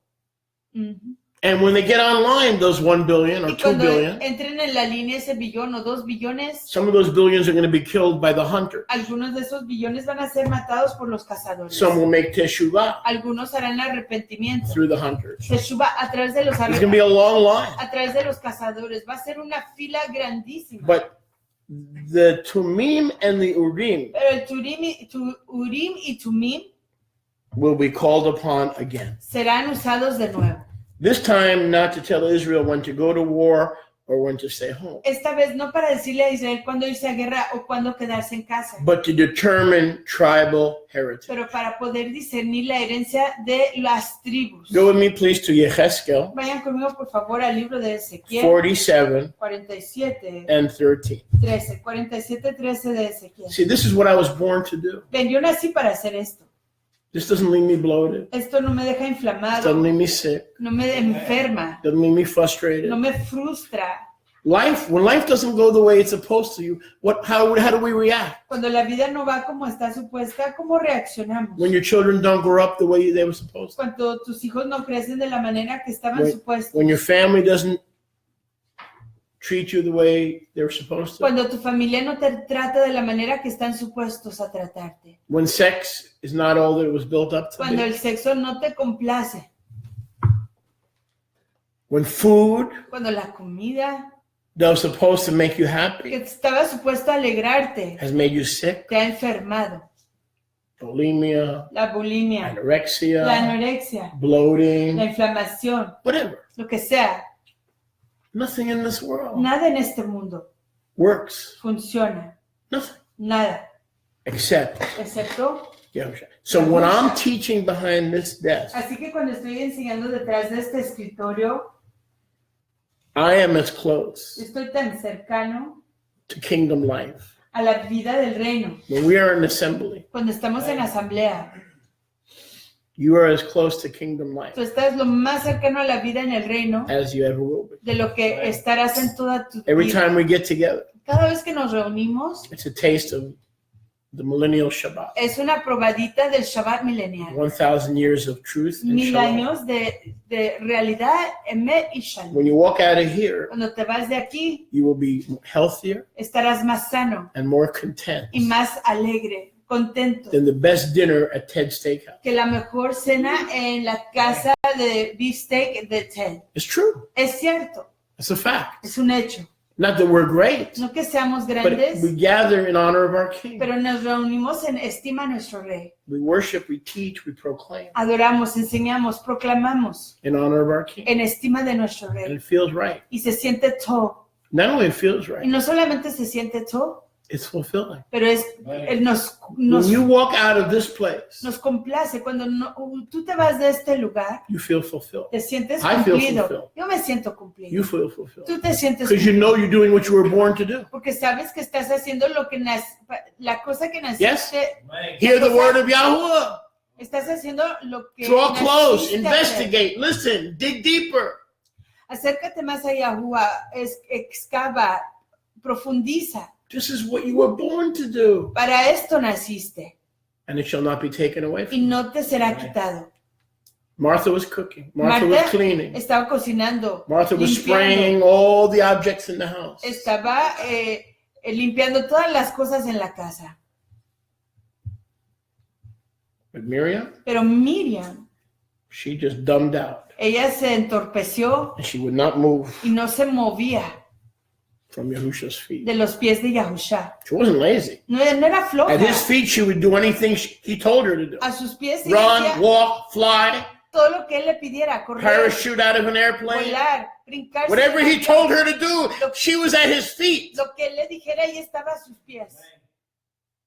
Ujú. And when they get online, those 1 billion or Y 2 cuando billion, entren en la línea ese billón o 2 billones, some of those billions are going to be killed by the hunter. algunos de esos billones van a ser matados por los cazadores. Some will make teshuvah Algunos harán arrepentimiento. through the hunters. Teshuvah a través de los It's going to be a long line. a través de los cazadores. Va a ser una fila grandísima. But the Thumim and the Urim Pero el Urim y Tumim will be called upon again. serán usados de nuevo. This time not to tell Israel when to go to war or when to stay home, Esta vez no para decirle a Israel cuándo irse a guerra o cuándo quedarse en casa, but to determine tribal heritage. pero para poder discernir la herencia de las tribus. Go with me, please, to Yechezkel Vayan conmigo, por favor, al libro de Ezequiel 47 47, and 13. 13, 47, 13 de Ezequiel. See, this is what I was born to do. Ven, yo nací para hacer esto. This doesn't leave me bloated. Esto no me deja Doesn't inflamado, leave me sick. no me enferma, Doesn't leave me frustrated. no me frustra. When life doesn't go the way it's supposed to, how do we react? Cuando la vida no va como está supuesta, ¿cómo reaccionamos? When your children don't grow up the way they were supposed to. Cuando tus hijos no crecen de la manera que estaban supuestos. When your family doesn't treat you the way they were supposed to. Cuando tu familia no te trata de la manera que están supuestos a tratarte. When sex is not all that it was built up to Cuando be. el sexo no te complace. When food Cuando la comida that was supposed to make you que happy estaba supuesta a alegrarte has made you sick. te ha enfermado. Bulimia, La bulimia, la anorexia, anorexia, la bloating, inflamación, whatever. lo que sea. Nothing in this world Nada en este mundo works. funciona. Nothing. Nada. Except Excepto. Yahushua. So when I'm teaching behind this desk, Así que cuando estoy enseñando detrás de este escritorio, I am as close estoy tan cercano to kingdom life. a la vida del reino. When we are in assembly, Cuando estamos en asamblea, you are as close to kingdom life tú estás lo más cercano a la vida en el reino as you ever will be. de lo que estarás en toda tu Every vida. time we get together, Cada vez que nos reunimos, it's a taste of the millennial Shabbat. es una probadita del Shabbat milenial. 1,000 years of truth and 1000 shalom. años de realidad, emet y shalom. When you walk out of here, Cuando te vas de aquí, you will be healthier estarás más sano and more content y más alegre, contento, than the best dinner at Ted's Steakhouse. que la mejor cena en la casa de beefsteak de Ted. It's true. Es cierto, It's a fact. es un hecho. Not that we're great, No que seamos but grandes, we gather in honor of our King. pero nos reunimos en estima a nuestro rey. We worship, we teach, we proclaim Adoramos, enseñamos, proclamamos in honor of our King. en estima de nuestro And rey. it feels right. Y se siente todo. Not only it feels Y right, no solamente se siente todo, it's fulfilling. pero When you walk out of this place, nos complace. Cuando tú te vas de este lugar, you feel fulfilled. te sientes I feel cumplido. fulfilled. Yo me siento cumplido. You feel fulfilled. Tú te sientes Because you know you're doing what you were born to do. porque sabes que estás haciendo lo que la cosa que Yes. naciste. Hear the word of Yahuwah. Estás haciendo lo que Draw close, naciste a hacer. investigate, listen, dig deeper. Acércate más a Yahuwah, excava, profundiza. This is what you were born to do. Para esto naciste And it shall not be taken away y from you. no te será quitado. Martha was cooking. Martha was cleaning. Estaba cocinando, Martha was limpiando. spraying all the objects in the house. Estaba limpiando todas las cosas en la casa. But Miriam, Pero Miriam, she just dumbed out. ella se entorpeció And she would not move y no se movía from Yahushua's feet. de los pies de Yahushua. She wasn't lazy. No era floja. At his feet, she would do anything he told her to do. A sus pies ella Run, hacía walk, fly, todo lo que él le pidiera, correr, parachute out of an airplane. volar, brincar. Whatever he told her to do, she was at his feet. Lo que él le dijera, ella estaba a sus pies.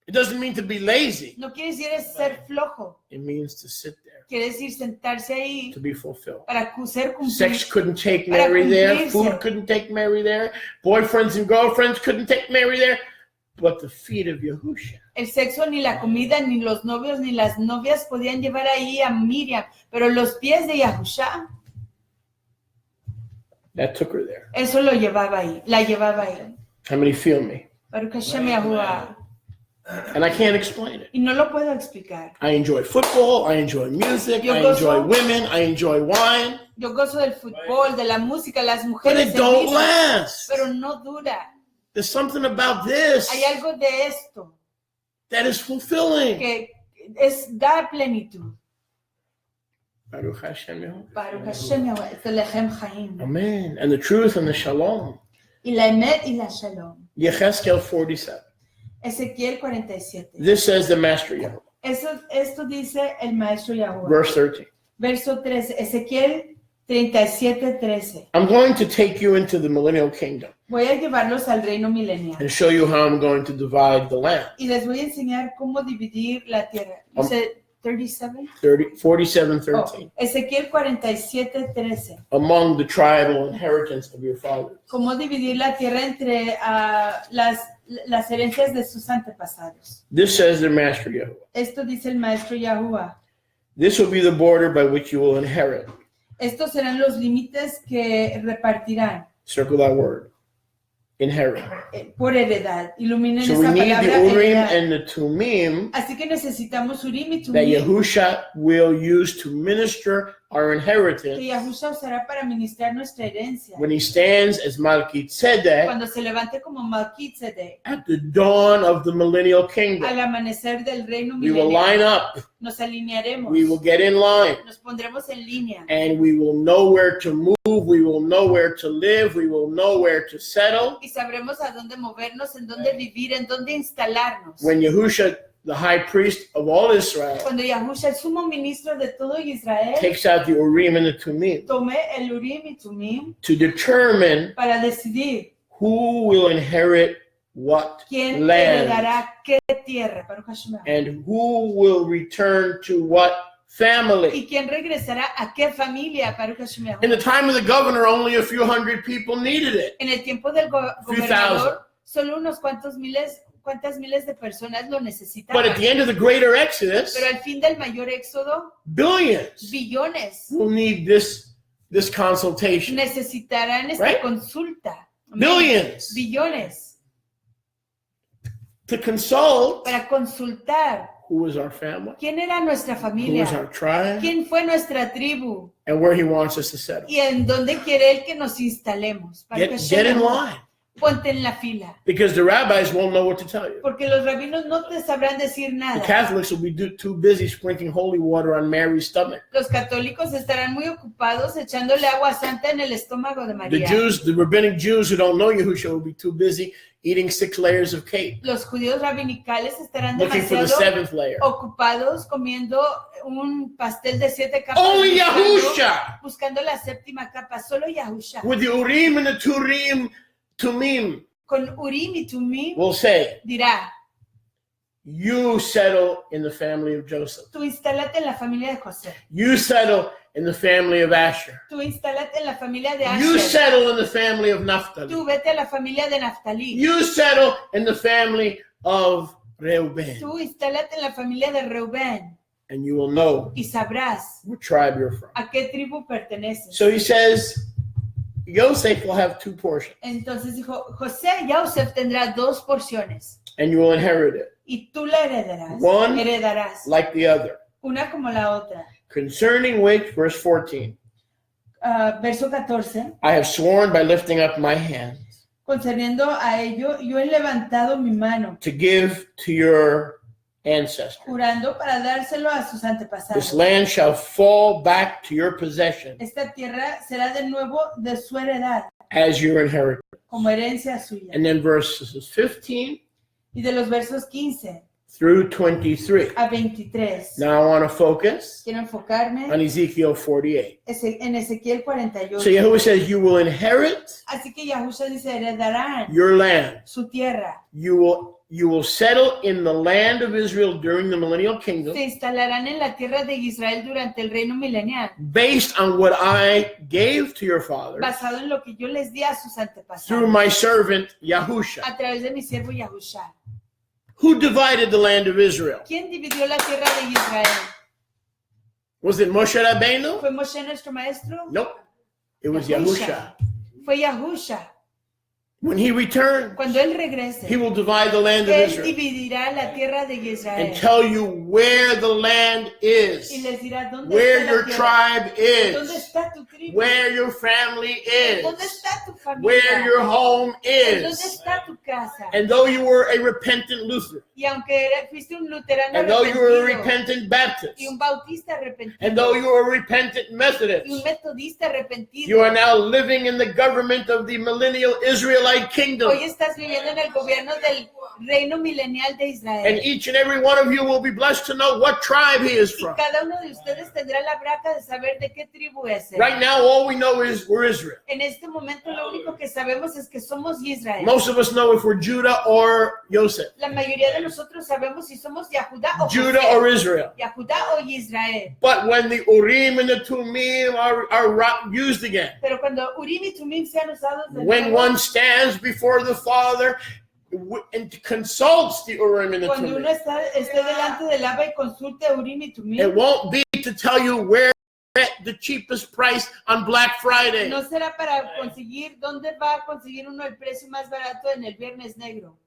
It doesn't mean to be lazy. No quiere decir es ser flojo. It means to sit there, Quiere decir sentarse ahí to be fulfilled. para ser cumplido. Sex couldn't take Para Mary there. cumplirse. Food couldn't take Mary there. Boyfriends and girlfriends couldn't take Mary there. But the feet of Yahushua. El sexo, ni la comida, ni los novios, ni las novias podían llevar ahí a Miriam. Pero los pies de Yahushua, That took her there. eso lo llevaba ahí, la llevaba ahí. How many feel me? Baruch Hashem Yahuwah. And I can't explain it. Y no lo puedo explicar. I enjoy football. I enjoy music. Yo I gozo- enjoy women. I enjoy wine. Yo gozo del fútbol, de la música, las But mujeres, it el don't vino, last. pero no dura. There's something about this Hay algo de esto that is fulfilling. que da plenitud. Baruch Hashem Yahuwah. Baruch Hashem Yahuwah, es el Lechem Chaim. Amen. And the truth and the shalom. Y la emet y la shalom. Yechezkel 47. Ezequiel 47. This says the Master Yahuwah. Esto dice el maestro Yahuwah. Verse 13. Verso 13. Ezequiel 37:13. I'm going to take you into the millennial kingdom Voy a llevarlos al reino milenial. and show you how I'm going to divide the land. Y les voy a enseñar cómo dividir la tierra. You said 37? 47:13. Ezequiel 47:13. Among the tribal inheritance of your fathers. Cómo dividir la tierra entre las herencias de sus antepasados. This says the master Yahuwah. Esto dice el maestro Yahuwah. This will be the border by which you will inherit. Estos serán los límites que repartirán. Circle that word. Inherit. Por heredad. Iluminen So we esa need the palabra Umim heredad. and the Thumim Así que necesitamos Urim y that Tumim Yahusha will use to minister our que inheritance Yahusha usará para ministrar nuestra herencia. when he stands as Melchizedek Cuando se levante como Melchizedek at the dawn of the millennial al kingdom. amanecer del reino We will line milenial. up. Nos alinearemos. We will get in line. Nos pondremos en línea. And we will know where to move. We will know where to live. We will know where to settle. Y sabremos a dónde movernos, en dónde vivir, en dónde instalarnos. When Yahusha, the high priest of all Israel, Cuando Yahusha, el sumo ministro de todo Israel, takes out the Urim and the Thumim tome el Urim y Tumim to determine para decidir who will inherit what quién land heredará qué tierra, Baruch Hashem, and who will return to what family. y quién regresará a qué familia, Baruch Hashem. In the time of the governor, only a few hundred people needed it. En el tiempo del gobernador, solo unos cuantas miles de personas lo But necesitaban. at the end of the greater Exodus, Pero al fin del mayor éxodo, billions billones will need this consultation. necesitarán esta Right? consulta. Amén. Billions Billones to consult para consultar who is our family, quién era nuestra who familia, is our tribe, quién fue nuestra tribu and where he wants us to settle. y en dónde quiere él que nos instalemos. Para que Get in line, ponte en la fila, because the rabbis won't know what to tell you. porque los rabinos no te sabrán decir The nada. Catholics will be too busy sprinkling holy water on Mary's stomach. Los católicos estarán muy ocupados echándole agua santa en el estómago de The María. Jews, the rabbinic Jews who don't know Yahushua will be too busy eating 6 layers of cake, Los judíos rabinicales estarán looking for the demasiado 7th layer. ocupados comiendo un pastel de 7 capas, Only Yahusha, buscando la séptima capa. Solo Yahusha, with the Urim and the Thumim, con Urim y Tumim, will say, dirá: you settle in the family of Joseph. tú instálate en la familia de José, You settle in the family of Asher. tú instálate en la familia de You Asher, settle in the family of Naphtali. tú vete a la familia de Naftalí, You settle in the family of Reuben. tú instálate en la familia de Reubén And you will know y sabrás what tribe you're from. a qué tribu perteneces. So he says, Yosef will have 2 portions, Entonces dijo: José, Yosef tendrá 2 porciones and you will inherit it, y tú la heredarás, One heredarás like the other. una como la otra. Concerning which, verse 14, Verso 14, I have sworn by lifting up my hands concerniendo a ello, yo he levantado mi mano, to give to your ancestors. jurando para dárselo a sus This antepasados. land shall fall back to your possession Esta tierra será de nuevo de su heredad, as your inheritance. como herencia suya. And then verses 15 Y de los versos 15 through 23. a 23, Now I want to focus quiero enfocarme on Ezekiel 48. en Ezequiel 48. So Yahuwah says, you will inherit Así que Yahusha dice: heredarán your land. su tierra, You will settle in the land of Israel during the millennial kingdom se instalarán en la tierra de Israel durante el reino milenial, based on what I gave to your fathers basado en lo que yo les di a sus through antepasados, my servant Yahusha. a través de mi siervo Yahusha. Who divided the land of Israel? ¿Quién dividió la tierra de Israel? Was it Moshe Rabbeinu? ¿Fue Moshe nuestro maestro? Nope. It was Yahusha. Fue Yahusha. When he returned, Cuando él regrese, he will divide the land of él Israel dividirá la tierra de and Israel tell you where the land y is, les dirá dónde where está your la tierra, tribe dónde is, está tu tribu, where your family dónde is, está tu familia, where your home dónde is. está tu casa. And though you were a repentant Lutheran, Y aunque fuiste un luterano and though you were a arrepentido repentant Baptist, y un bautista arrepentido and though you were a repentant y un Methodist, metodista arrepentido, you are now living in the government of the millennial Israelite Israelite kingdom. Hoy estás viviendo en el gobierno del reino milenial de And Israel. each and every one of you will be blessed to know what tribe he is Y from. cada uno de ustedes tendrá la braca de saber de qué tribu es él. Right now, all we know is we're Israel. En este momento lo único que sabemos es que somos Israel. Most of us know if we're Judah or Joseph. La mayoría de nosotros sabemos si somos Yahudá o Judah José, or Israel. Yahudá o Israel. But when the Urim and the Thumim are used again, Pero cuando Urim y Thumim sean usados de when nuevo, one stands before the Father and consults the Urim and the cuando uno Thumim, esté delante del Abba y consulte Urim y Thumim, it won't be to tell you where to get the cheapest price on Black Friday. no será para conseguir dónde va a conseguir uno el precio más barato en el Viernes Negro.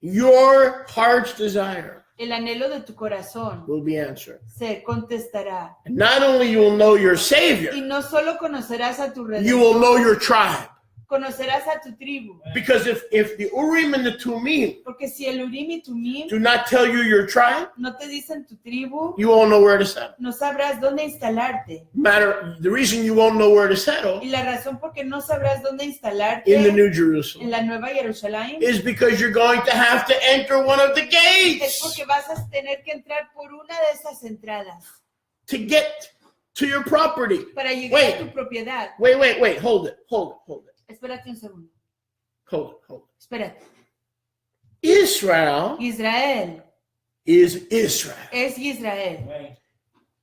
Your heart's desire El anhelo de tu corazón will be answered. se contestará. And not only you will know your Savior, Y no solo conocerás a tu you will Redentor, know your tribe. conocerás a tu tribu. Because if the Urim and the Thumim Porque si el Urim y Thumim do not tell you your tribe, no te dicen tu tribu, you won't know where to settle. no sabrás dónde instalarte. The reason you won't know where to settle Y la razón por qué no sabrás dónde instalarte in the New en Jerusalem la Nueva Jerusalén is because you're going to have to enter one of the es gates porque vas a tener que entrar por una de esas entradas to get to your property. para llegar a tu propiedad. Wait, hold it. Espérate un segundo. Hold it. Espérate. Israel Israel is Israel. es Israel.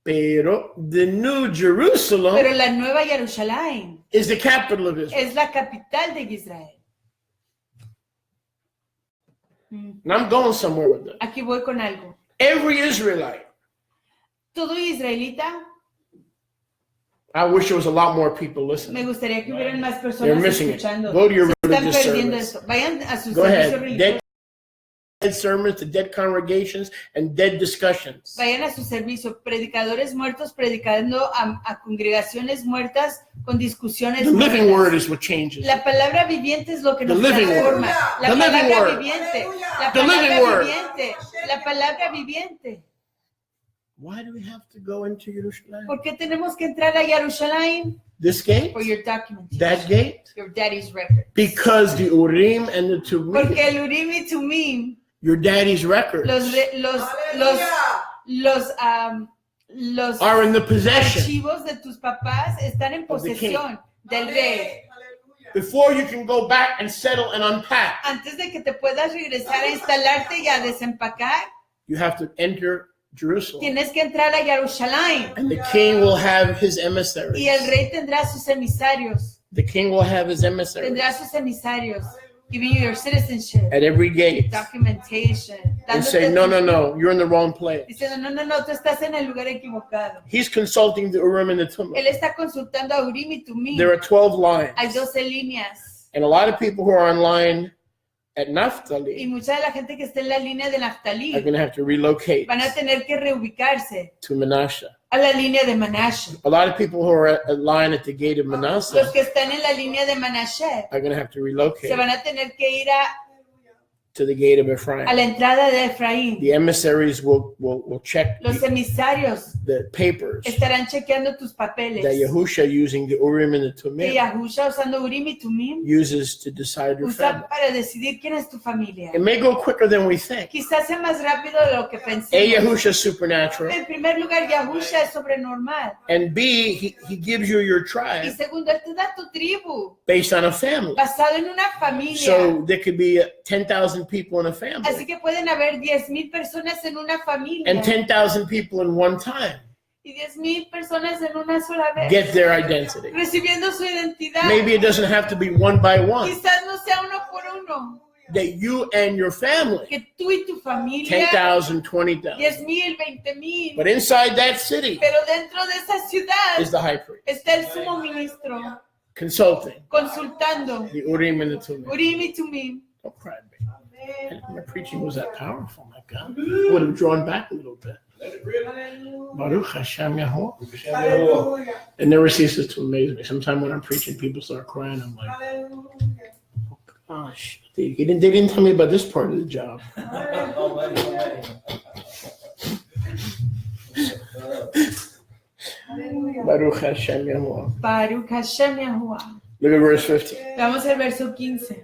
Pero the New Jerusalem Pero la Nueva Jerusalén is the capital of Israel. es la capital de Israel. And I'm going somewhere with this. Aquí voy con algo. Every Israelite, Todo israelita, I wish there was a lot more people me listening. gustaría que hubieran más They're personas missing it. escuchando. Go to your Se están religious perdiendo service. esto. Vayan a su Go servicio ahead. religioso. Dead sermons to dead congregations and dead discussions. Vayan a su servicio. Predicadores muertos predicando a congregaciones muertas con discusiones The living muertas. word is what changes. La palabra viviente es lo que nos The living transforma. word. La The living palabra word. viviente. La The living palabra word. viviente. La palabra viviente. Why do we have to go into Jerusalem? ¿Por qué tenemos que entrar a Jerusalén? This gate? For your documentation. That gate? Your daddy's record. Because the Urim and the Thumim, Porque el Urim y Thumim, your daddy's records, los are in the possession. archivos de tus papás están en Of the posesión del rey. Before you can go back and settle and unpack, Antes de que te puedas regresar a instalarte y a desempacar, you have to enter Jerusalem. tienes que entrar a Jerusalén. And the king will have his emissaries. Y el rey tendrá sus emisarios. The king will have his emissaries Tendrá sus emisarios. Giving you your citizenship, at every gate documentation. and say, no, you're in the wrong place. Diciendo, no, tú estás en el lugar equivocado. He's consulting the Urim and the Thumim. Él está consultando a Urim y Thumim. There are 12 lines. Hay 12 líneas. And a lot of people who are online at Y Naphtali mucha de la gente que está en la línea de are Naftalí going to have to relocate van a tener que reubicarse to Manasseh. a la línea de Manashe. A lot of people who are at line at the gate of Los Manasseh que están en la línea de Manashe are going to have to se relocate van a tener que ir a to the gate of Ephraim. la entrada de Efraín. The emissaries will check Los emisarios the papers estarán chequeando tus papeles. that Yahusha, using the Urim and the Que Thumim, Yahusha, usando Urim y Thumim, uses to decide your family. usa para decidir quién es tu familia. It may go quicker than we think. Quizás sea más rápido de lo que A, pensemos. Yahusha is supernatural, En primer lugar, Yahusha es sobrenormal. and B, he gives you your Y tribe segundo, Él te da tu tribu, based on a family. basado en una familia. So there could be 10,000 people in a family Así que pueden haber 10,000 personas en una familia. and 10,000 people in one time Y 10,000 personas en una sola vez. get their identity. Recibiendo su identidad. Maybe it doesn't have to be one by one. Quizás no sea uno por uno. That you and your family, Que tú y tu familia, 10,000, 20,000. 10,000, 20,000. But inside that city Pero dentro de esa ciudad is the high priest, está el sumo ministro consulting consultando the Urim and the Thumim. Urim y Thumim. Don't cry, baby. My preaching was that powerful, my God. I would have drawn back a little bit. Baruch Hashem Yahuwah. It never ceases to amaze me. Sometimes when I'm preaching, people start crying. I'm like, oh gosh, they didn't tell me about this part of the job. Baruch Hashem Yahuwah. Baruch Hashem Yahuwah. Look at verse 15. Vamos al verso 15.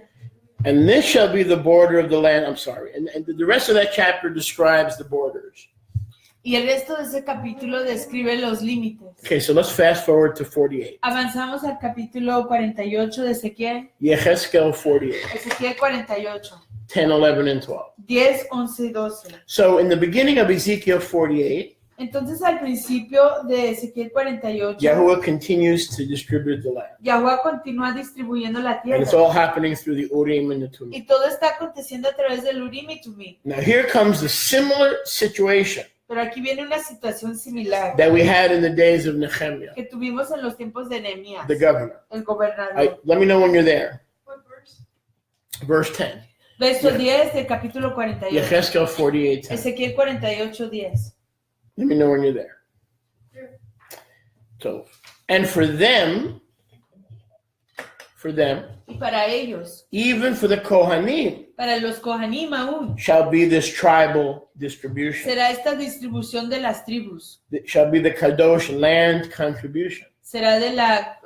And this shall be the border of the land. I'm sorry. And the rest of that chapter describes the borders. Y el resto de ese capítulo describe los límites. Okay, so let's fast forward to 48. Avanzamos al capítulo 48 de Ezequiel. Yehezkel 48. Ezequiel 48. 10, 11, and 12. 10, 11 y 12. So in the beginning of Ezekiel 48, Entonces al principio de Ezequiel 48, Yahuwah continues to distribute the land. Yahuwah continúa distribuyendo la And it's tierra. all happening through the Urim and the Thumim. Y todo está aconteciendo a través del Urim y Tumim. Now here comes the similar situation Pero aquí viene una situación similar that we had in the days of Nehemiah, que tuvimos en los tiempos de Nehemías, the governor. el gobernador. Let me know when you're there. Verse 10. Verso 10 del capítulo 48. Yehezkel 48, 10. Ezequiel 48, 10. Let me know when you're there. So, and for them, Y para ellos, even for the Kohanim, para los Kohanim aún, shall be this tribal distribution. será esta distribución de las tribus. It shall be the Kadosh land contribution. Será de la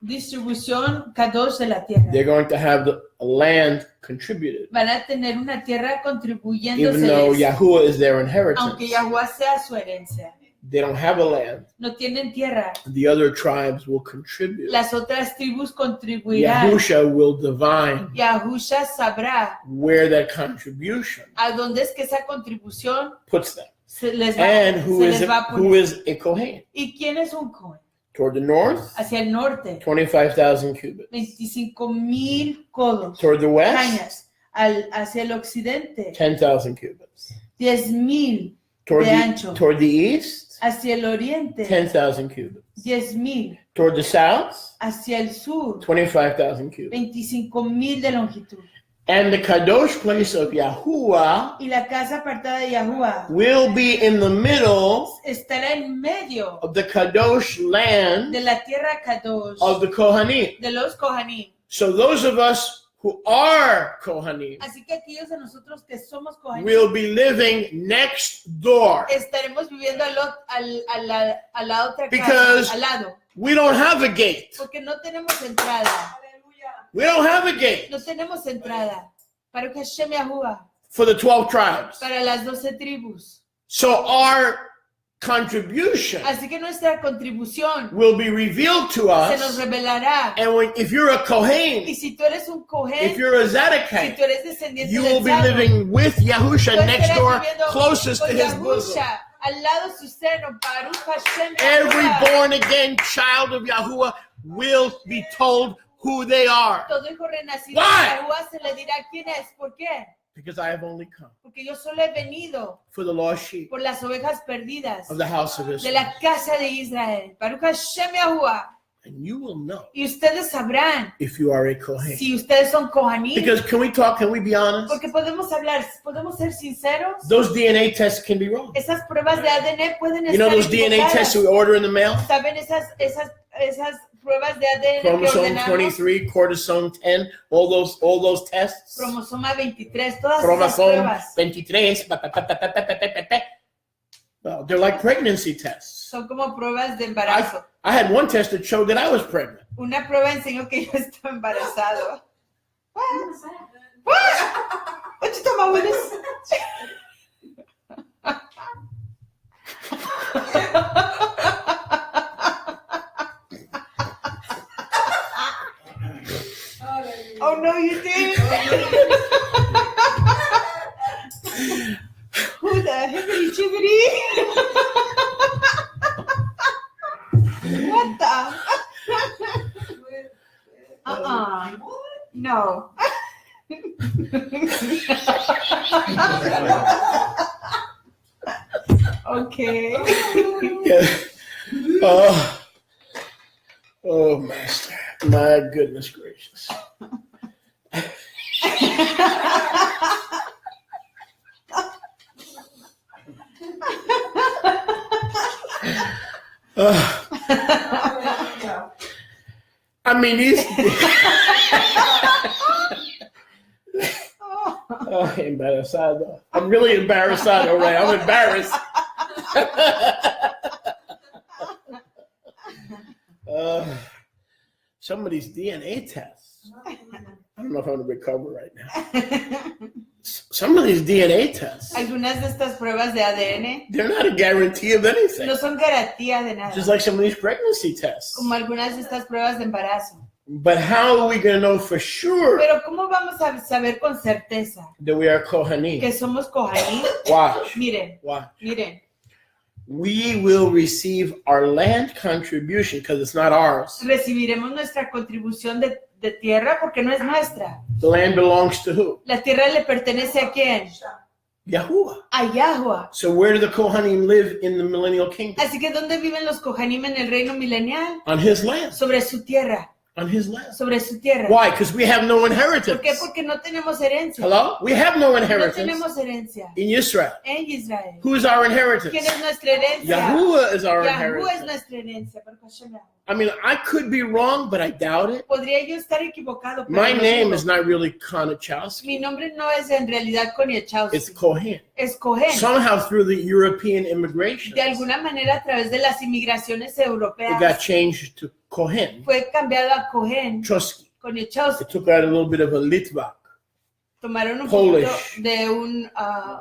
distribución Kadosh de la tierra. They're going to have the land contributed, Van a tener una tierra even though contribuyéndose, Yahuwah is their aunque inheritance. Yahuwah sea su herencia. They don't have a land. No tienen tierra. The other tribes will contribute. Las otras tribus contribuirán. Yahusha will divine Yahusha sabrá where that contribution a dónde es que esa contribución puts them. se les va, And who se is les va a who poner. is a Kohen? ¿Y quién es un Cohen? Toward the north, Hacia el norte, 25,000 cubits. 25,000 codos, Toward the west, cañas. Hacia el occidente, 10,000 cubits. 10,000 Toward de the, ancho. toward the east, Hacia el oriente, 10,000 cubits. 10,000. Toward the south, Hacia el sur, 25,000 cubits. 25,000 de longitud. And the Kadosh place of Yahuwah Y la casa apartada de Yahuwah will be in the middle estará en medio of the Kadosh land de la tierra Kadosh of the Kohanim. de los Kohanim. So those of us who are Kohanim Así que aquellos de nosotros que somos Kohanim will be living next door. estaremos viviendo a la otra Because casa, al lado, we don't have a gate. porque no tenemos entrada. We don't have a gate No tenemos entrada. Para que Hashem Yahuwah, for the 12 tribes. para las 12 tribus. So our contribution Así que nuestra contribución will be revealed to se nos us. revelará. And if you're a Y Kohen, si tú eres un Kohen, if you're a si Zadokite, tú eres descendiente you del will be Zadok, living with Yahusha tú next estarás door, viviendo closest to con his bosom. Yahusha, al lado de su seno, Baruch Hashem Every Yahuwah. born again child of Yahuwah will be told who they are. Todo hijo renacido Why? de Yahuwah se le dirá quién es. ¿Por qué? Because I have only come Porque yo solo he venido for the lost sheep por las ovejas perdidas of the house of de Israel. la casa de Israel. Baruch Hashem Yahuwah. And you will know Y ustedes sabrán if you are a Kohen. si ustedes son Kohanim. Because can we be honest? Porque podemos hablar, podemos ser sinceros. Those DNA tests can be wrong. Esas pruebas de ADN pueden You know estar those DNA equivocadas. tests we order in the mail? ¿Saben esas pruebas de ADN que Chromosome ordenamos? 23, cortisone 10, all those tests. Cromosoma 23, todas esas Chromosome pruebas 23. Well, they're like pregnancy tests. son como pruebas de embarazo. I had one test that showed that I was pregnant. Una prueba enseñó que yo estaba embarazado. What you talking about, Willis? Oh no, you didn't. Who the hibbity chibbity? What the? No. Okay. Yeah. Oh, Master. My goodness gracious. I mean, these. Oh, embarazado. I'm really embarazado, right? I'm embarrassed. some of these DNA tests. I don't know if I'm going to recover right now. Some of these DNA tests, Algunas de estas pruebas de ADN they're not a guarantee of anything. no son garantía de nada, Just like some of these pregnancy tests. como algunas de estas pruebas de embarazo. But how are we going to know for sure Pero ¿cómo vamos a saber con certeza that we are Kohanim? que somos Kohanim? Watch. Miren, Watch. miren, We will receive our land contribution because it's not ours. recibiremos nuestra contribución de tierra porque no es nuestra. The land belongs to who? La tierra le pertenece ¿a quién? Yahuwah. A Yahweh. So where do the Kohanim live in the millennial kingdom? Así que ¿dónde viven los Kohanim en el reino milenial? On his land. Sobre su tierra, On his land. sobre su tierra. Why? Because we have no ¿Por qué? inheritance. Porque no tenemos herencia. Hello? We have no No inheritance tenemos herencia in Israel. en Israel. Who is our inheritance? ¿Quién es nuestra herencia? Yahuwah is our Yahuwah es inheritance. nuestra herencia. Pero Hashem Yahuwah. I mean, I could be wrong, but I doubt it. Podría yo estar equivocado, pero My no name dudo. is not really Konachowski. Mi nombre no es en realidad Koniachowski. It's Kohen. Es Cohen. Somehow through the European immigration, De alguna manera a través de las inmigraciones it got europeas changed to Kohen. fue cambiado a Cohen. Trotsky. Koniachowski. It took out a little bit of a Litvak, Tomaron un Polish. poquito de un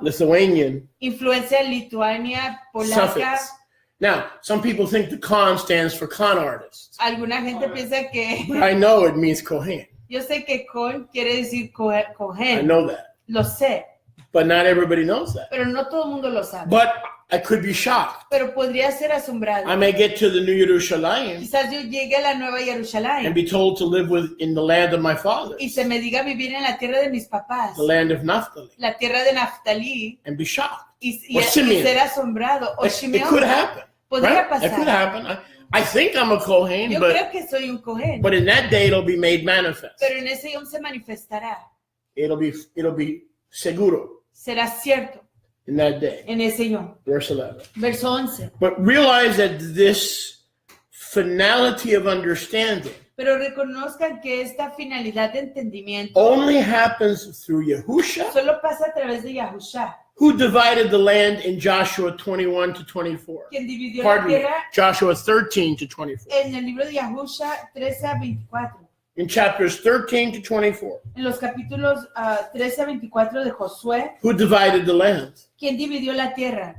Lithuanian influencia lituania, polaca. suffix. Now, some people think the Kon stands for con artists, Alguna gente piensa que but I know it means Kohen. yo sé que Con quiere decir I Cohen. know that. Lo sé, But not everybody knows that. pero no todo el mundo lo sabe. But I could be shocked. Pero podría ser asombrado. I may get to the New Yerushalayim Quizás yo llegue a la Nueva and Jerusalén be told to live in the land of my y fathers, se me diga vivir en la tierra de mis papás, the land of Naphtali, la tierra de Naftalí, and be shocked. y Or Simeon. ser asombrado. O It Shimeón. could happen. Podría Right? It could pasar. happen. I think I'm a Kohen, Yo but creo que soy un Cohen, in that day it'll be made manifest. pero en ese yom se manifestará. It'll be seguro Será cierto in that day. en ese yom. Verse 11. Verso 11. But realize that this finality of understanding Pero reconozcan que esta finalidad de entendimiento only happens through Yahusha, solo pasa a través de Yahushua, who divided the land in Joshua 21 to 24. quien dividió la Pardon me, tierra Joshua 13 to 24. en el libro de Yahushua 13 a 24. In chapters 13 to 24, En los capítulos 13 a 24 de Josué, who divided the land? ¿quién dividió la tierra?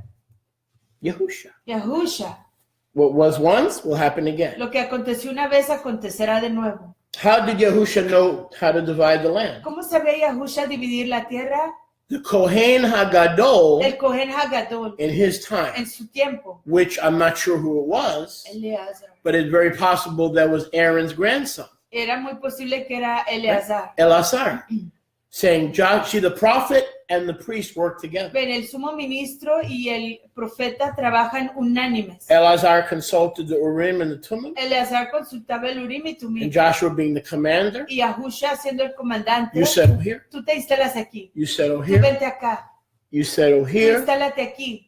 Yahusha. Yahushua. What was once will happen again. Lo que aconteció una vez acontecerá de nuevo. How did Yahusha know how to divide the land? ¿Cómo sabía Yahushua dividir la tierra? The Kohen Hagadol El Cohen Hagadol in his time, en su tiempo. which I'm not sure who it was, Eleazar. but it's very possible that was Aaron's grandson, Era muy posible que era Eleazar. Elazar, saying, see, the prophet and the priest work together. Ven, el sumo ministro y el profeta trabajan unánimes. Elazar consulted the Urim and the Thumim, Eleazar consultaba el Urim y and Tumim. Joshua being the commander, Y Yahushua siendo el comandante. you settle here, Tú te instalas aquí. you settle Tú here, vente acá. you settle Tú here. instálate aquí.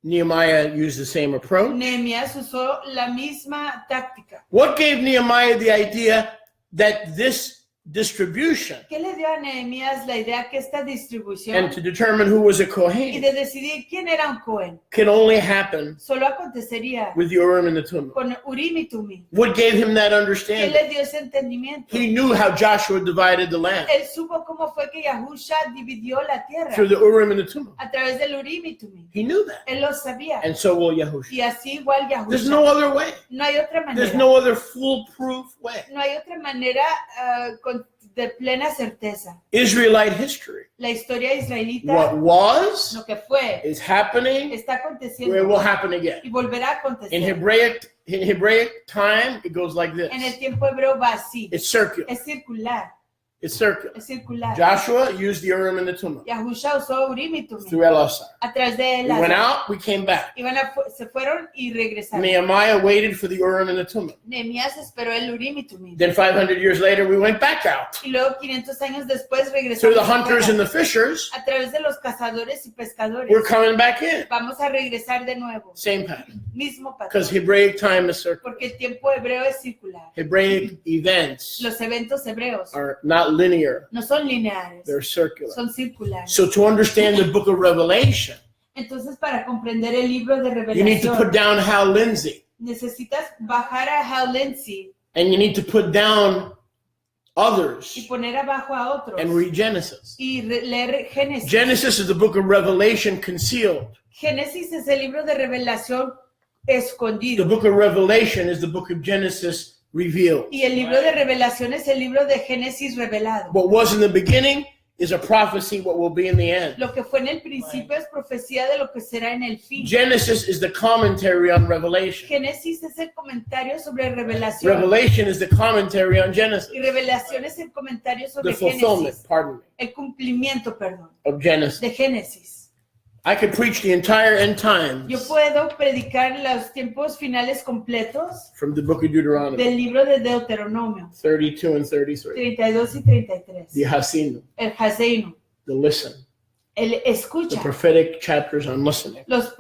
Nehemiah used the same approach. Nehemías usó la misma táctica. What gave Nehemiah the idea that this distribution ¿Qué le dio a Nehemías la idea que esta distribución and to determine who was a y Kohen de decidir quién era un Cohen can only happen solo acontecería with the Urim and the Thummim? con Urim y Tumim? What gave him that ¿Qué understanding? le dio ese entendimiento? He knew how Joshua divided the land Él supo cómo fue que Yahushua dividió la tierra through the Urim and the Thummim. a través del Urim y Tumim. He knew that. Él lo sabía. And so will Yahushua. Y así igual There's Yahushua. no other way. No hay otra There's manera. no other foolproof way. No hay otra manera de plena certeza. Israelite history. La historia israelita, What was lo que fue, is happening, está it will aconteciendo happen again. y volverá a In acontecer. Hebraic time, it goes like this. En el tiempo hebreo va así. It's circular. Es circular. It's circular. Es circular. Joshua used the Urim and the Thummim Yahushua usó Urim y Tumim through Elazar. a través de We went él. out, we came back. Se fueron y regresaron. Nehemiah waited for the Urim and the Thummim. Nehemías esperó el Urim y Tumim. Then 500 years later, we went back out Y luego 500 años después through regresamos the hunters afuera. and the fishers. A través de los cazadores y pescadores. We're coming back in. Vamos a regresar de nuevo. Same pattern. Mismo Because patrón. Hebraic time is circular. Porque el tiempo hebreo es circular. Hebraic events Los eventos hebreos are not linear, no son lineares, they're circular. son circulares. So to understand the book of Revelation, Entonces, para comprender el libro de you need to put Revelación, down Hal Lindsey. necesitas bajar a Hal Lindsey And you need to put down others y poner abajo a otros and read Genesis. y leer Génesis. Genesis is the book of Revelation concealed. Génesis es el libro de revelación escondido. The book of Revelation is the book of Genesis revealed. Y el libro de revelación es el libro de Génesis revelado. What was in the beginning is a prophecy what will be in the end. Lo que fue en el principio es profecía de lo que será en el fin. Genesis is the commentary on Revelation. Génesis es el comentario sobre revelación. Revelation is the commentary on Genesis. Y revelación es el comentario sobre The fulfillment, Génesis. pardon me, El cumplimiento, perdón, of Genesis. de Génesis. I could preach the entire end times Yo puedo predicar los tiempos finales completos from the book of Deuteronomy, del libro de Deuteronomio 32 and 33. 32 y 33. The Hasinu, El Haseinu, the listen, el the escucha, prophetic chapters on listening. los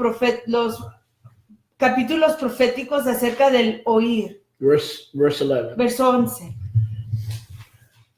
capítulos proféticos acerca del oír. Verse 11. Verso 11.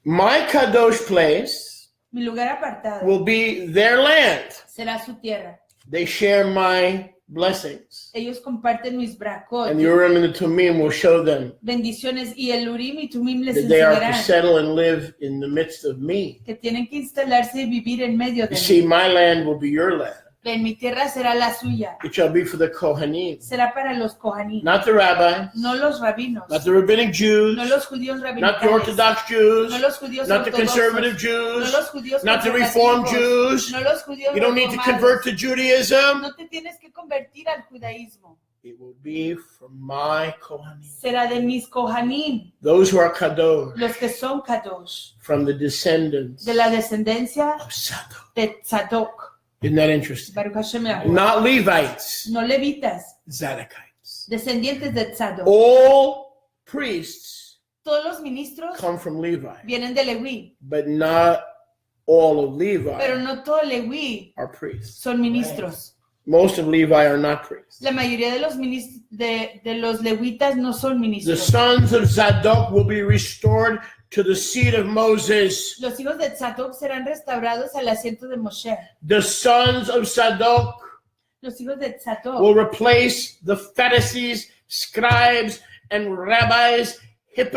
My Kadosh place Mi lugar apartado will be their land. será su tierra. They share my blessings. Ellos comparten mis bracot, And the Urim and the Thumim will show them bendiciones, y el Urim y Tumim les that they are to enseñarán settle and live in the midst of me. que tienen que instalarse y vivir en medio de You see, mí. my land will be your land. En mi tierra será la suya. It shall be for the Kohanim, Será para los Kohanim, not the rabbis, no los rabinos, not the rabbinic Jews, no los judíos not the rabinicales, Orthodox Jews, no los judíos not the conservative ortodoxos, no Jews, los judíos not the Reformed conservativos, Jews. no los judíos You don't need to reformados. convert to Judaism. No te tienes que convertir al judaísmo. It will be from my Kohanim, Será de mis Kohanim, those who are Kadosh, los que son Kadosh, from the descendants de la descendencia of Zadok. de Tzadok. Isn't that interesting? Baruch Hashem Yahuwah. Not Levites, No levitas, Zadokites. descendientes de Tzadok. All priests Todos los ministros come from Levi, vienen de Leví, but not all of pero Levi no todo Leví are priests. son ministros. Most of Levi are not priests. La mayoría de los de los levitas no son The ministros. sons of Zadok will be restored to the seat of Moses. Los hijos de Tzadok serán restaurados al asiento de Moshe. The sons of Zadok Los hijos de Tzadok will replace the Pharisees, scribes, and rabbis,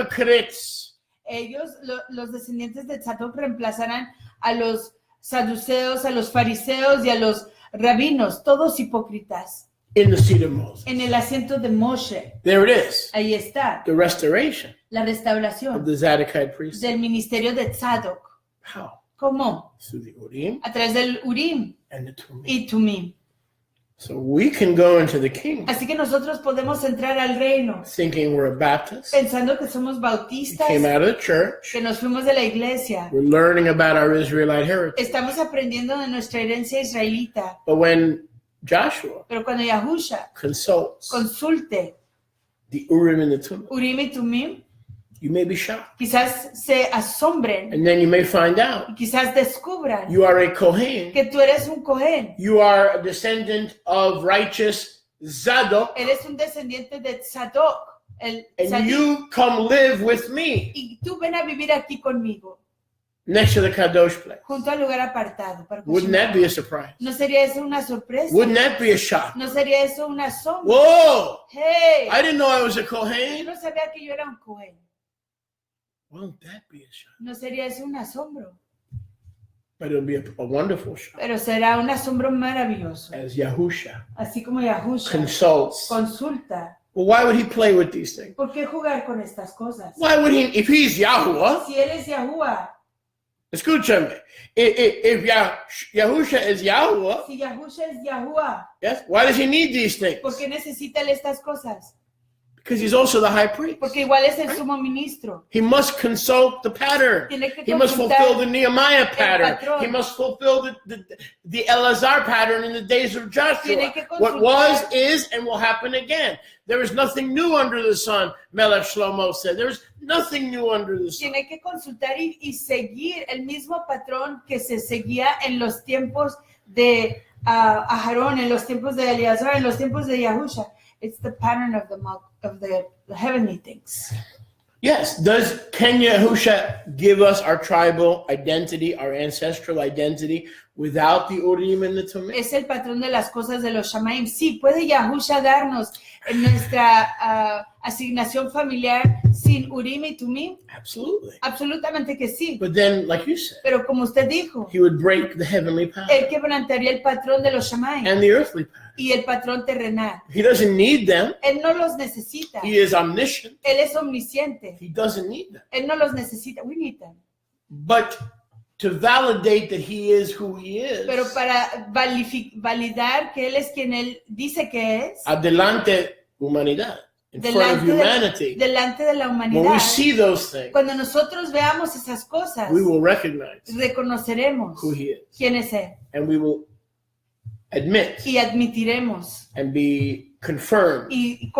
hypocrites. ellos, los descendientes de Tzadok, reemplazarán a los saduceos, a los fariseos y a los rabinos, todos hipócritas, In the seat of Moses. en el asiento de Moshe. There it is. Ahí está, The restoration la of restauración the Zadokite priesthood. del ministerio de Tzadok. How? ¿Cómo? Through the Urim A través del Urim and the Thumim. y Tumim. So we can go into the kingdom Así que nosotros podemos entrar al reino thinking we're a Baptist. pensando que somos We bautistas, came out of the church. que nos fuimos de la iglesia. We're learning about our Israelite heritage. Estamos aprendiendo de nuestra herencia israelita. But when Joshua Pero cuando Yahusha consults consulte the Urim and the Thumim, Urim y Tumim, you may be shocked. quizás se asombren And then you may find out y quizás descubran you are a Kohen. que tú eres un Cohen, You are a descendant of righteous Zadok. eres un descendiente de Tzadok, el And Tzadik, you come live with me y tú ven a vivir aquí conmigo, next to the Kadosh place. junto al lugar apartado. Wouldn't that be a surprise? ¿No sería eso una sorpresa? Wouldn't that be a shock? ¿No sería eso un asombro? Whoa! ¡Hey! I didn't know I was a Yo Kohen. no sabía que yo era un Cohen. Won't that be a shock? ¿No sería eso un asombro? But it'll be a wonderful shock Pero será un asombro maravilloso. as Yahusha Así como Yahusha consults. consulta. Well, why would he play with these things? ¿Por qué jugar con estas cosas? Why would he, if he's Yahuwah, Si él es Yahuwah, escúchame, if Yahusha is Yahuwah, si Yahusha es Yahuwah, yes, why does he need these things? ¿por qué necesita él estas cosas? Because he's also the high priest. Porque igual es el sumo ministro. He must consult the pattern. Tiene que He must consultar fulfill the Nehemiah pattern. patrón. He must fulfill the Eleazar pattern in the days of Joshua. Tiene que What consultar- was, is, and will happen again. There is nothing new under the sun, Melech Shlomo said. There is nothing new under the sun. Tiene que consultar y seguir el mismo patrón que se seguía en los tiempos de Aarón, en los tiempos de Eleazar, en los tiempos de Yahusha. It's the pattern of the heavenly things. Yes. Can Yahusha give us our tribal identity, our ancestral identity, without the Urim and the Thumim? Es el patrón de las cosas de los Shamaim. Sí, puede Yahusha darnos en nuestra asignación familiar sin Urim y Thumim? Absolutely. Absolutamente que sí. But then, like you said, Pero como usted dijo, he would break the heavenly pattern él quebrantaría el patrón de los Shammai and the earthly pattern. y el patrón terrenal. He doesn't need them. Él no los necesita. He is omniscient. Él es omnisciente. He doesn't need them. Él no los necesita. We need them. But to validate that he is who he is, Pero para validar que él es quien él dice que es, adelante humanidad, in front of humanity, delante de la when we humanidad, see those things, cuando nosotros veamos esas cosas, we will recognize reconoceremos who he is. quién es él And we will admit y admitiremos and be confirmed. y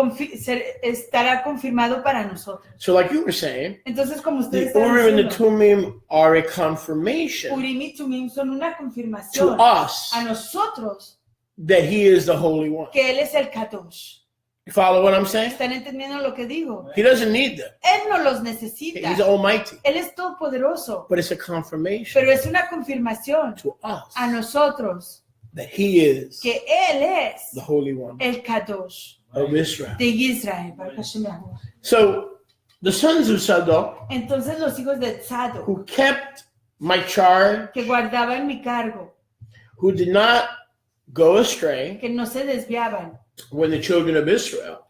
estará confirmado para nosotros. So like you were saying, Entonces, como the ustedes están Urim and the diciendo, Thumim are a confirmation Urim y Thumim son una to confirmación us a nosotros that he is the Holy One. que él es el Kadosh. You follow what I'm saying? ¿Están entendiendo lo que digo? He doesn't need them. Él no los necesita. He's almighty. Él es todopoderoso. But it's a confirmation Pero es una confirmación to us a nosotros that he is que Él es the Holy One el Kadosh of Israel. de Israel. Baruch Hashem Yahuwah. So the sons of Sadok, Entonces los hijos de Tzadok, who kept my charge, que guardaban mi cargo, who did not go astray que no se desviaban. when the children of Israel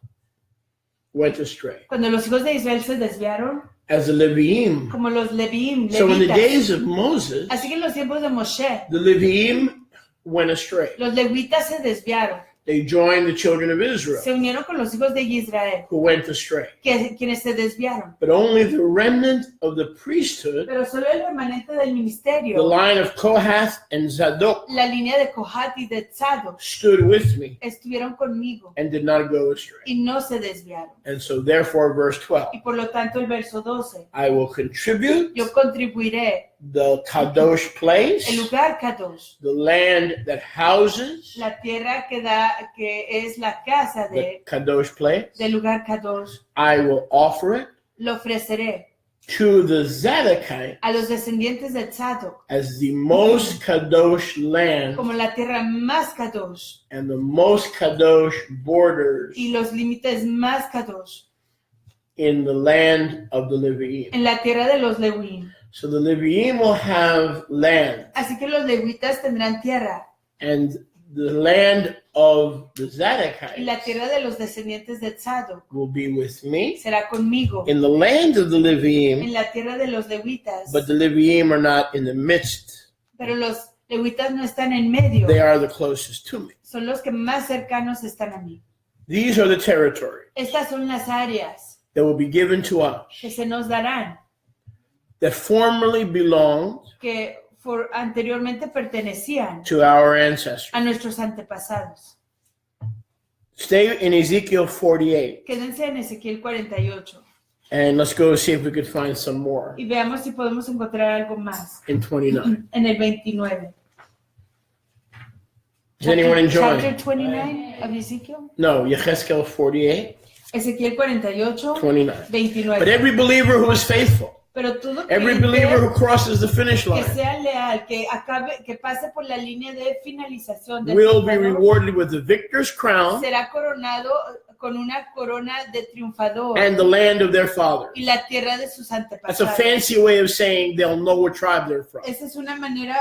went astray, Cuando los hijos de Israel se desviaron, as the Leviim. como los Leviim, So in the levitas. days of Moses, Así que en los tiempos de Moshe, the Leviim went astray. los levitas se desviaron. They joined the children of Israel, Se unieron con los hijos de Israel, who went astray. quienes se desviaron. But only the remnant of the priesthood, Pero solo el remanente del the ministerio, line of Kohath and Zadok, la línea de Kohat y de Tzadok, stood with me estuvieron conmigo and did not go astray. y no se desviaron. And so therefore, verse 12, Y por lo tanto el verso 12, I will contribute yo contribuiré the Kadosh place, el lugar Kadosh, the land that houses la tierra que es la casa the Kadosh place. del lugar Kadosh, I will offer it lo ofreceré to the Zadokites a los descendientes de Tzadok as the most Kadosh land como la tierra más Kadosh and the most Kadosh borders y los límites más Kadosh in the land of the Leviim. en la tierra de los Leviim. So the Leviim will have land, Así que los levitas tendrán tierra and the land of the y la Zadokites tierra de los descendientes de Tzadok will be with me será conmigo in the land of the en Leviim, la tierra de los levitas, but the Leviim are not in the midst. pero los levitas no están en medio, They are the closest to me. son los que más cercanos están a mí. These are the territories Estas son las áreas that will be given to us que se nos darán, that formerly belonged que anteriormente pertenecían to our ancestors. a nuestros antepasados. Stay in Ezekiel 48, Quédense en Ezequiel 48 and let's go see if we could find some more y veamos si podemos encontrar algo más in 29. en el 29. Is anyone enjoying? Chapter 29 of Ezekiel. No, Yechezkel 48, Ezequiel 48, 29. 29. But every believer who is faithful, Pero todo every believer who crosses the finish que line, sea leal, que pase por la línea de finalización del will be triunfador, rewarded with the victor's crown será coronado con una corona de triunfador and the land of their fathers. y la tierra de sus That's a antepasados. fancy way of saying they'll know what tribe they're from. Esa es una manera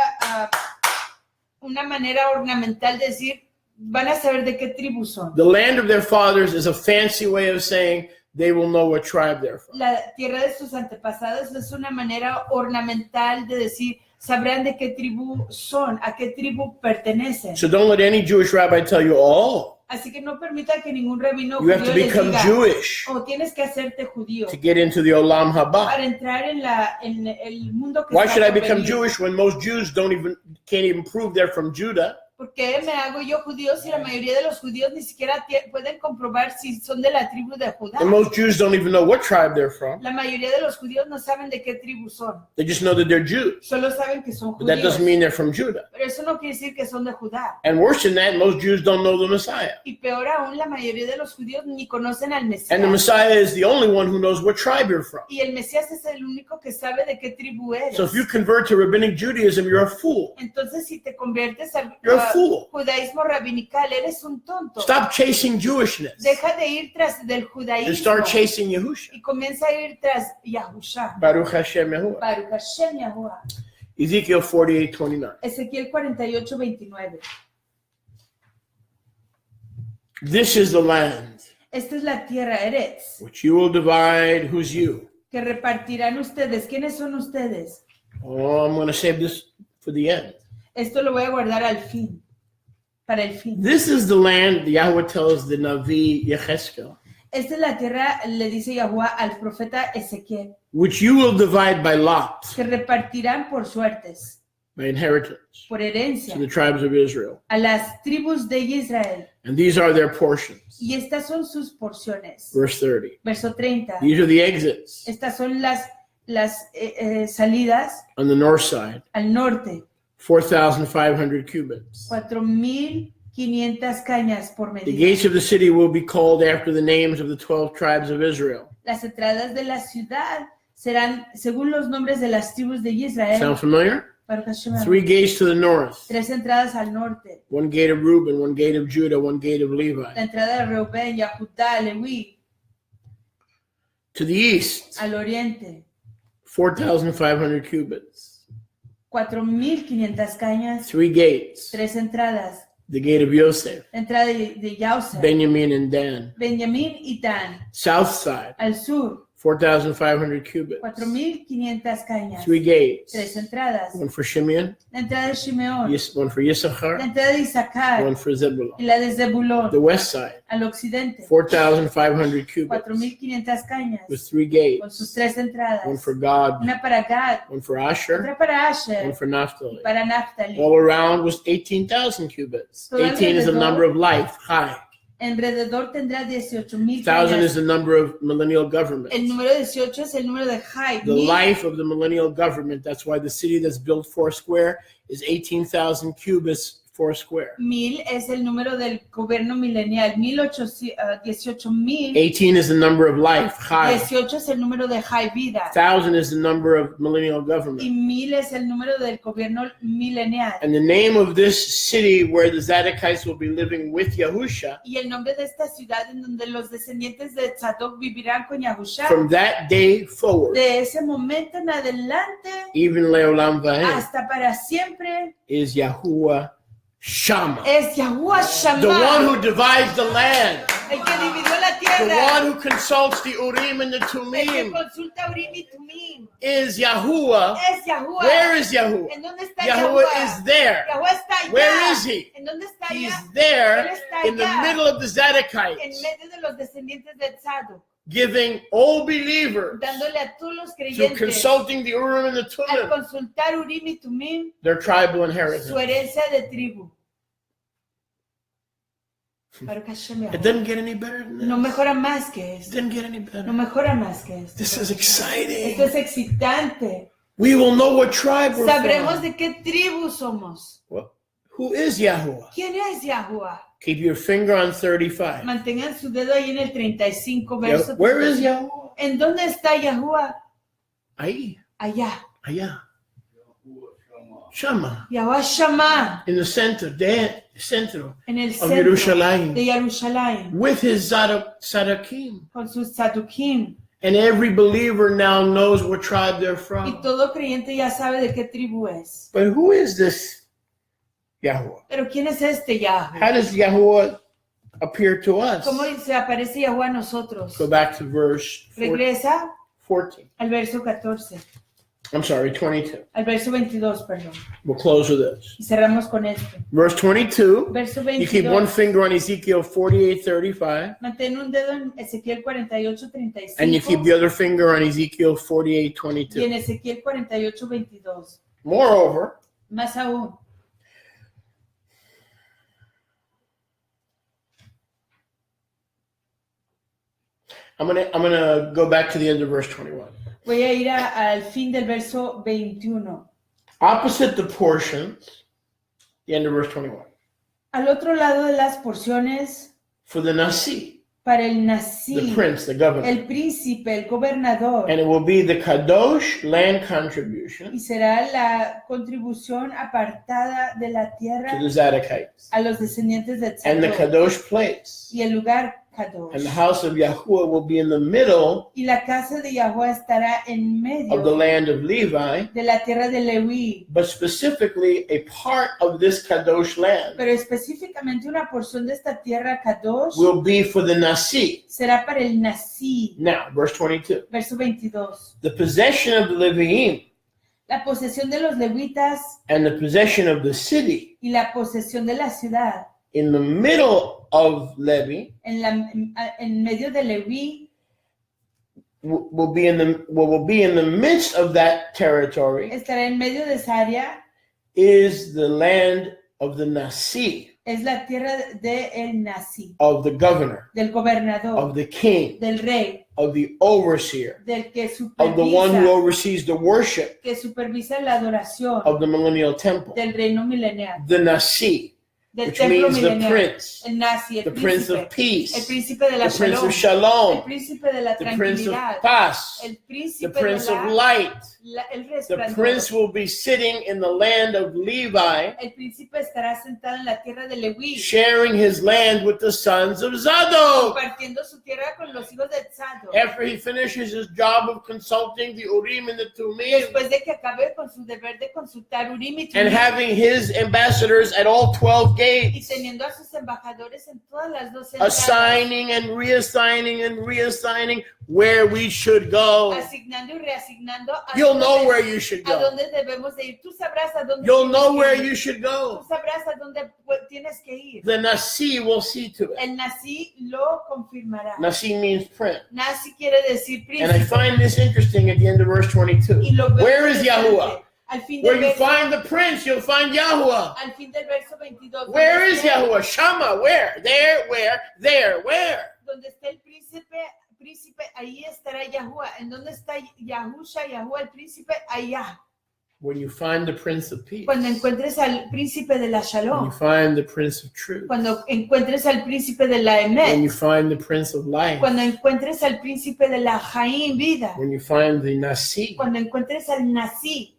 ornamental de decir, van a saber de qué tribu son. The land of their fathers is a fancy way of saying they will know what tribe they're from. La tierra de sus antepasados es una manera ornamental de decir, sabrán de qué tribu son, a qué tribu pertenecen. So don't let any Jewish rabbi tell you, oh, Así que no permita que ningún rabino you have judío to les become diga, Jewish tienes que hacerte judío to get into the Olam Haba. para entrar en el mundo que Why está should I por become venir. Jewish when most Jews can't even prove they're from Judah? ¿Por qué me hago yo judío si la mayoría de los judíos ni siquiera pueden comprobar si son de la tribu de Judá? And most Jews don't even know what tribe they're from. La mayoría de los judíos no saben de qué tribu son, They just know that they're Jews. solo saben que son But that judíos. doesn't mean they're from Judah. Pero eso no quiere decir que son de Judá. And worse than that, most Jews don't know the Messiah. Y peor aún, la mayoría de los judíos ni conocen al Mesías. And the Messiah is the only one who knows what tribe you're from. Y el Mesías es el único que sabe de qué tribu eres. So if you convert to rabbinic Judaism, you're a fool. Entonces, si te conviertes al You're a fool. judaísmo rabinical, eres un tonto. Stop chasing Jewishness Deja de ir tras del and judaísmo start chasing Yahusha. y comienza a ir tras Yahusha. Baruch Hashem Yahuwah. Baruch Hashem Yahuwah. Ezekiel 48:29. Ezequiel 48:29. This is the land Esta es la tierra Eretz, which you will divide. Who's you? que repartirán ustedes. ¿Quiénes son ustedes? Oh, I'm going to save this for the end. Esto lo voy a guardar al fin, para el fin. This is the land, Yahweh tells the Navi Yechezkel, Esta es la tierra, le dice Yahuwah al profeta Ezequiel, which you will divide by lot, que repartirán por suertes, by inheritance, por to herencia, the tribes of Israel. a las tribus de Israel. And these are their portions. Y estas son sus porciones. Verse 30. Verso 30. These are the exits Estas son las salidas on the north side, al norte. 4,500 cubits. 4,500 cañas por The medida. gates of the city will be called after the names of the 12 tribes of Israel. Las entradas de la ciudad serán según los nombres de las tribus de Israel. Sound familiar? Baruch Hashem. 3 gates to the north, Tres entradas al norte. 1 gate of Reuben, 1 gate of Judah, 1 gate of La Levi. entrada de Reubén, Yahudá, Leví. To the east, Al oriente. 4,500 cubits, 4,500 cañas. 3 gates, Tres entradas. the gate of Yosef, La entrada de Yauser, Benjamin and Dan. Benjamín y Dan. South side, Al sur. 4,500 cubits, 4,500 cañas. 3 gates, Tres entradas. one for Shimeon, La entrada de Shimeón. one for La Issachar, entrada de Isaacar. one for Zebulun. Y la de Zebulón. The west side, Al occidente. 4,500 cubits, 4,500 cañas. with 3 Con sus gates, tres entradas. one for Gad, Una para Gad. one for Asher, Otra para one Asher. for Y Naphtali. para Naphtali. All around was 18,000 cubits. 18 is the number of life, high. Alrededor tendrá 18,000 1,000 is cañas. the number of millennial government. El número 18 es el número de Jai. The life of the millennial government. That's why the city that's built four square is 18,000 cubits four square. 1,000 es el número del gobierno milenial. 18,000. 18 is the number of life, high. 18 es el número de Jai vida. 1,000 is the number of millennial Y government. 1,000 es el número del gobierno milenial. And the name of this city where the Zadokites will be living with Yahusha, Y el nombre de esta ciudad en donde los descendientes de Tzadok vivirán con Yahusha. from that day forward, De ese momento en adelante even Leolam Vahem, hasta para siempre is Yahuwah Shammah. es Yahuwah The one Shammah, who divides the land. el que dividió la The tierra, one who consults the Urim and the el que Thumim consulta Urim y Thumim. is Yahuwah. Es Yahuwah. Where is Yahuwah? ¿En dónde está Yahuwah Yahuwah? is there. Yahuwah está allá. Where is he? ¿En dónde está He's allá? there Él está in the allá. middle of the En Zadokites, medio de los descendientes de Tzadok, giving all believers dándole a todos los to creyentes consulting the Urim and the al Thumim consultar Urim y Thumim their tribal su inheritance. herencia de tribu. Baruch Hashem It Yahuwah. doesn't get any better than No this. mejora más que It esto. didn't get any No better. mejora más que esto. This is exciting. Esto es excitante. We will know what tribe we're Sabremos from. de qué tribu somos. Well, who is Yahuwah? ¿Quién es Yahuwah? Keep your finger on 35. Mantengan su dedo ahí en el 35, Yeah, verso where is 35. Yahuwah? ¿En dónde está Yahuwah? Ahí, Allá. allá. Shama. Yahuwah Shammah. In the center, centro En el of centro Jerusalem, de Jerusalén. with his Sadakim. Con sus Tzadukim. And every believer now knows what tribe they're Y from. todo creyente ya sabe de qué tribu es. But who is this Yahuwah? Pero ¿quién es este Yahuwah? How does Yahuwah appear to us? ¿Cómo se aparece Yahuwah a nosotros? Go back to verse Regresa 14. al verso 14. I'm sorry, 22. Al verso 22, perdón. We'll close with this. Y cerramos con esto. Verse 22. Verso You keep one 22. finger on Ezekiel 48:35, Mantén un dedo en Ezequiel 48, and you keep 35 the other finger on Ezekiel y 48:22. en Ezequiel 48, 22. Moreover, Más aún, I'm gonna go back to the end of verse 21. voy a ir al fin del verso 21. Opposite the portions, the end of verse 21. Al otro lado de las porciones, For the Nasi, para el the Nasi, prince, the governor. el príncipe, el gobernador. And it will be the kadosh land contribution Y será la contribución apartada de la to tierra the Zadokites. a los descendientes de And the Tzadok. kadosh place. Y el lugar And the Kadosh. house of Yahuwah will be in the middle Y la casa de Yahweh estará en of the medio land of Levi, de la tierra de Leví. but specifically a part of this kadosh land Pero específicamente una porción de esta tierra Kadosh will be for the Nasi. será para el Nasi. Now, verse 22. Verso 22. The possession of the Leviim La posesión de los levitas and the possession of the city y la posesión de la ciudad in the middle of Levi en medio de Leví will be in the midst of that territory estará en medio de esa área. is the land of the Nasi, Es la tierra de el Nasi, of the governor, del gobernador, of the king, del rey, of the overseer, del que of the one who supervisa, oversees the worship que supervisa la adoración of the millennial temple, del reino milenial, the Nasi, del which templo means the milenial, prince, el Nasi, the el prince of príncipe, el peace, príncipe de la the prince of el shalom, príncipe de la the prince of tranquilidad, paz, el the príncipe prince de of light. el The resplandor. prince will be sitting in the land of Levi, El príncipe estará sentado en la tierra de Leví, sharing his land with the sons of Zadok. compartiendo su tierra con los hijos de Tzadok. After he finishes his job of consulting the Urim and the Thumim Después de que acabe con su deber de consultar Urim y and Tumim, having his ambassadors at all 12 y gates, teniendo a sus embajadores en todas las 12 entradas, assigning and reassigning where we should go. asignando y reasignando a You'll know dónde- where you should a go. dónde debemos de ir. Tú sabrás a dónde You'll tienes know que where ir. you should Tú go. sabrás a dónde tienes que ir. The Nasi will see to it. El Nasi lo confirmará. Nasi means prince. Nasi quiere decir And I príncipe. find this interesting at the end of verse 22. Y lo veo Where is interesante. Yahuwah? Al fin Where del you verso, find the prince, you'll find Yahuwah. al fin del verso 22. Where donde is esté- Yahuwah? Shama, where? There, where? Donde está el príncipe, ahí estará Yahuwah. ¿En dónde está Yahusha, Yahuwah, el príncipe? Allá. When you find the prince of peace, Cuando encuentres al príncipe de la when you Shalom, find the prince of truth, cuando encuentres al príncipe de la when you Emet, find the prince of life, cuando encuentres al príncipe de la Jaim, vida, when you find the Nasi, cuando encuentres al Nasi,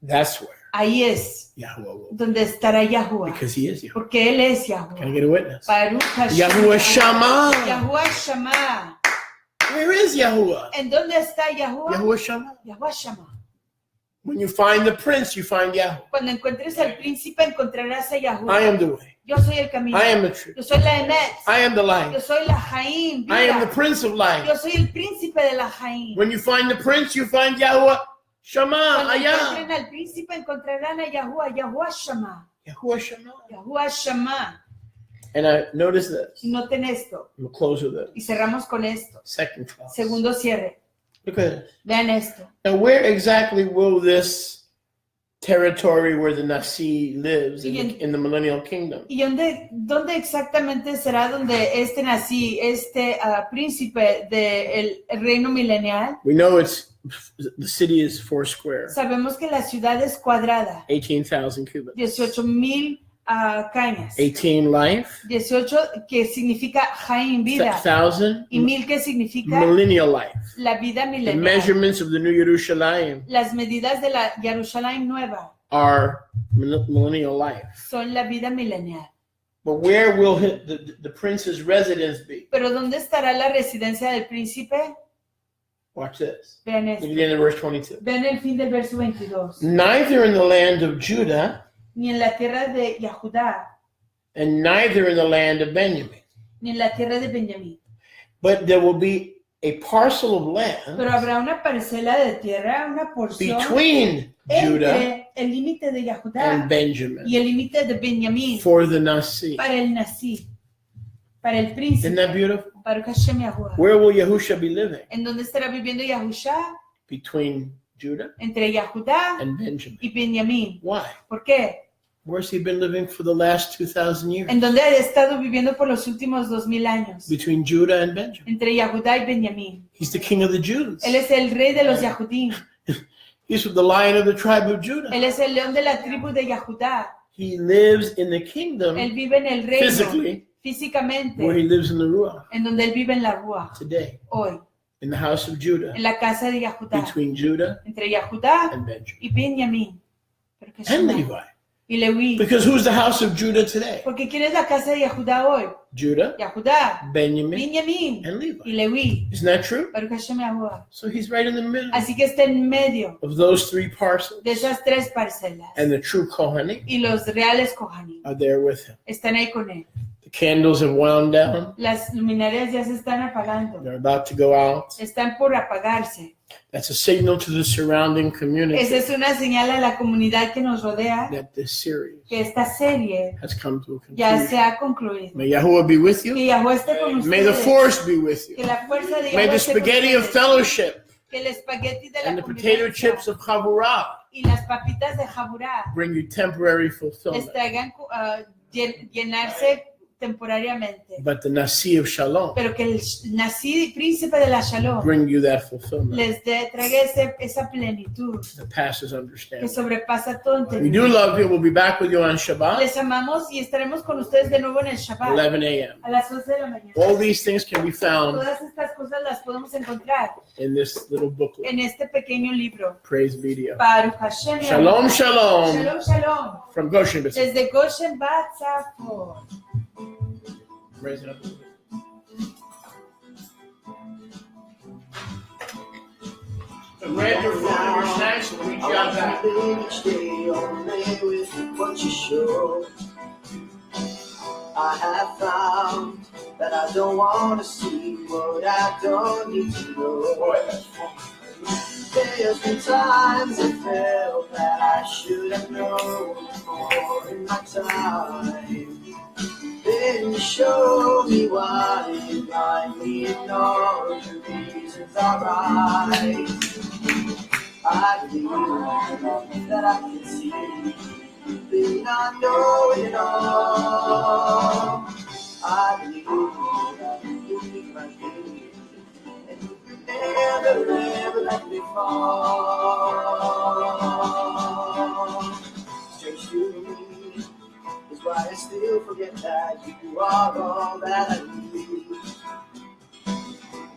that's where ahí es Yahuwah will be. donde estará Yahuwah, Because he is Yahuwah. porque Él es Can I Yahuwah. get a witness? Baruch Hashem. Yahuwah Shammah. Yahuwah Shammah. Where is Yahuwah? ¿En dónde está Yahuwah? Yahuwah Shammah. Yahuwah Shammah. When you find the prince, you find Yahuwah. Cuando encuentres al príncipe, encontrarás a I Yahuwah. am the way. Yo soy el camino. I am the truth. Yo soy la Emet. I am the Yo light. soy la Jaim, I am the vida. prince of life. Yo soy el príncipe de la Jaim. When you find the prince, you find Yahuwah Shammah. Cuando encuentren Ayah. al príncipe, encontrarán a Yahuwah. Yahuwah Shammah. Yahuwah Shammah. Yahuwah Shammah. And I notice this. Noten esto. I'm going to close with this. Y cerramos con esto. Second clause. Segundo cierre. Look at this. Vean esto. Now, where exactly will this territory where the Nasi lives in the millennial kingdom? ¿Y dónde exactamente será donde este Nasi, príncipe del reino milenial? We know the city is 4 square, Sabemos que la ciudad es cuadrada. 18,000 cubits. 18,000 cañas. 18 life, 18 que significa Jaim, vida. 1,000 Y 1000 que significa millennial life. la vida The milenial. measurements of the New Yerushalayim Las medidas de la Jerusalén nueva are millennial life. son la vida milenial. But where will the prince's residence be? Pero ¿dónde estará la residencia del príncipe? Watch this. Vean Look esto. at the end of verse 22. Vean el fin del verso 22. Neither in the land of Judah Ni en la tierra de Yahudá, and neither in the land of Benjamin, ni en la tierra de Benjamín. but there will be a parcel of Pero land habrá una parcela de tierra, una porción between Judah entre el límite de Yahudá and Benjamin y el límite de Benjamín for the Nasi. para el Nasi, para el Isn't príncipe. that beautiful? Baruch Hashem Yahuwah. Where will Yahusha be living? ¿En dónde estará viviendo Yahusha? Between Judah Entre Yahudá and Benjamin. y Benjamín. Why? ¿Por qué? Where's he been living for the last 2,000 years? En donde ha estado viviendo por los últimos 2000 años. Between Judah and Benjamin. Entre Yahudá y Benjamín. He's the king of the Jews. Él es el rey de los Yahudim. He's the lion of the tribe of Judah. Él es el león de la tribu de Yahudá. He lives in the kingdom Él vive en el reino physically físicamente, where he lives in the Ruach en donde él vive en la Ruach, today, hoy, in the house of Judah, en la casa de Yahudá, between Judah entre Yahudá and Benjamin, y Benjamín, pero que and Shema, Levi. y Leví. Because who's the house of Judah today? Porque ¿quién es la casa de Yahudá hoy? Judah, Yahudá, Benjamin, Benjamín and y Levi. Leví. Isn't that true? Pero que Hashem Yahuwah. So he's right in the middle Así que está en medio of those three parcels. de esas tres parcelas. And the true Kohanim Y los reales Kohanim are there with him. están ahí con él. The candles have wound down. Las luminarias ya se están apagando. They're about to go out. Están por apagarse. That's a signal to the surrounding Esa community es una señal a la comunidad que nos rodea that this series que esta serie has come to a ya se conclusion. ha concluido. May Yahuwah be with Que you. Yahuwah esté con May the ustedes. force be with Que you. la fuerza de May Yahuwah the esté con spaghetti of ustedes. fellowship Que el espagueti de and la the potato chips convivencia of Chavurah y las papitas de Jaburá bring you temporary fulfillment. les traigan llenarse temporariamente. But the Nasi of Shalom Pero que el nací príncipe de la Shalom bring you that fulfillment les traiga esa plenitud that passes que understanding. sobrepasa todo We do entendimiento. love you. We'll be back with you on Shabbat, Les amamos y estaremos con ustedes de nuevo en el Shabbat 11 a.m. a las 11 de la mañana. All these things can be found Todas estas cosas las podemos encontrar in this little booklet. en este pequeño libro. Praise be to you. Baruch Hashem. Shalom, shalom. Shalom, shalom. From Goshen. Desde Goshen Bat Tzafon. Raise it up. Grab your food and your snacks and reach out back. Each day only with what you show. I have found that I don't want to see what I don't need to know. There's been times I felt that I should have known more in my time. Then you show me why you blindly ignore the reasons are right. I believe that I can see, then I know it all. I believe that you meet my need, and you never, ever let me fall. Strange to me is why I still forget that you are all that I need.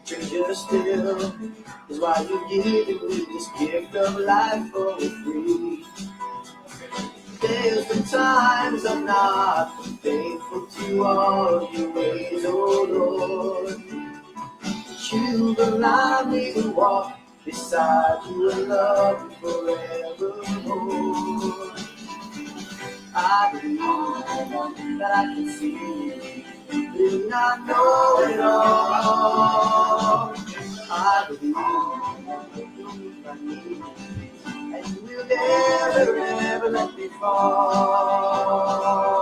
Stranger still is why you give me this gift of life for free. There's been times I'm not faithful to all your ways, oh Lord. But you've allowed me to walk beside you and love you forevermore. I believe that I can see, do not know it all. I believe that you meet my needs, and you will never, ever let me fall.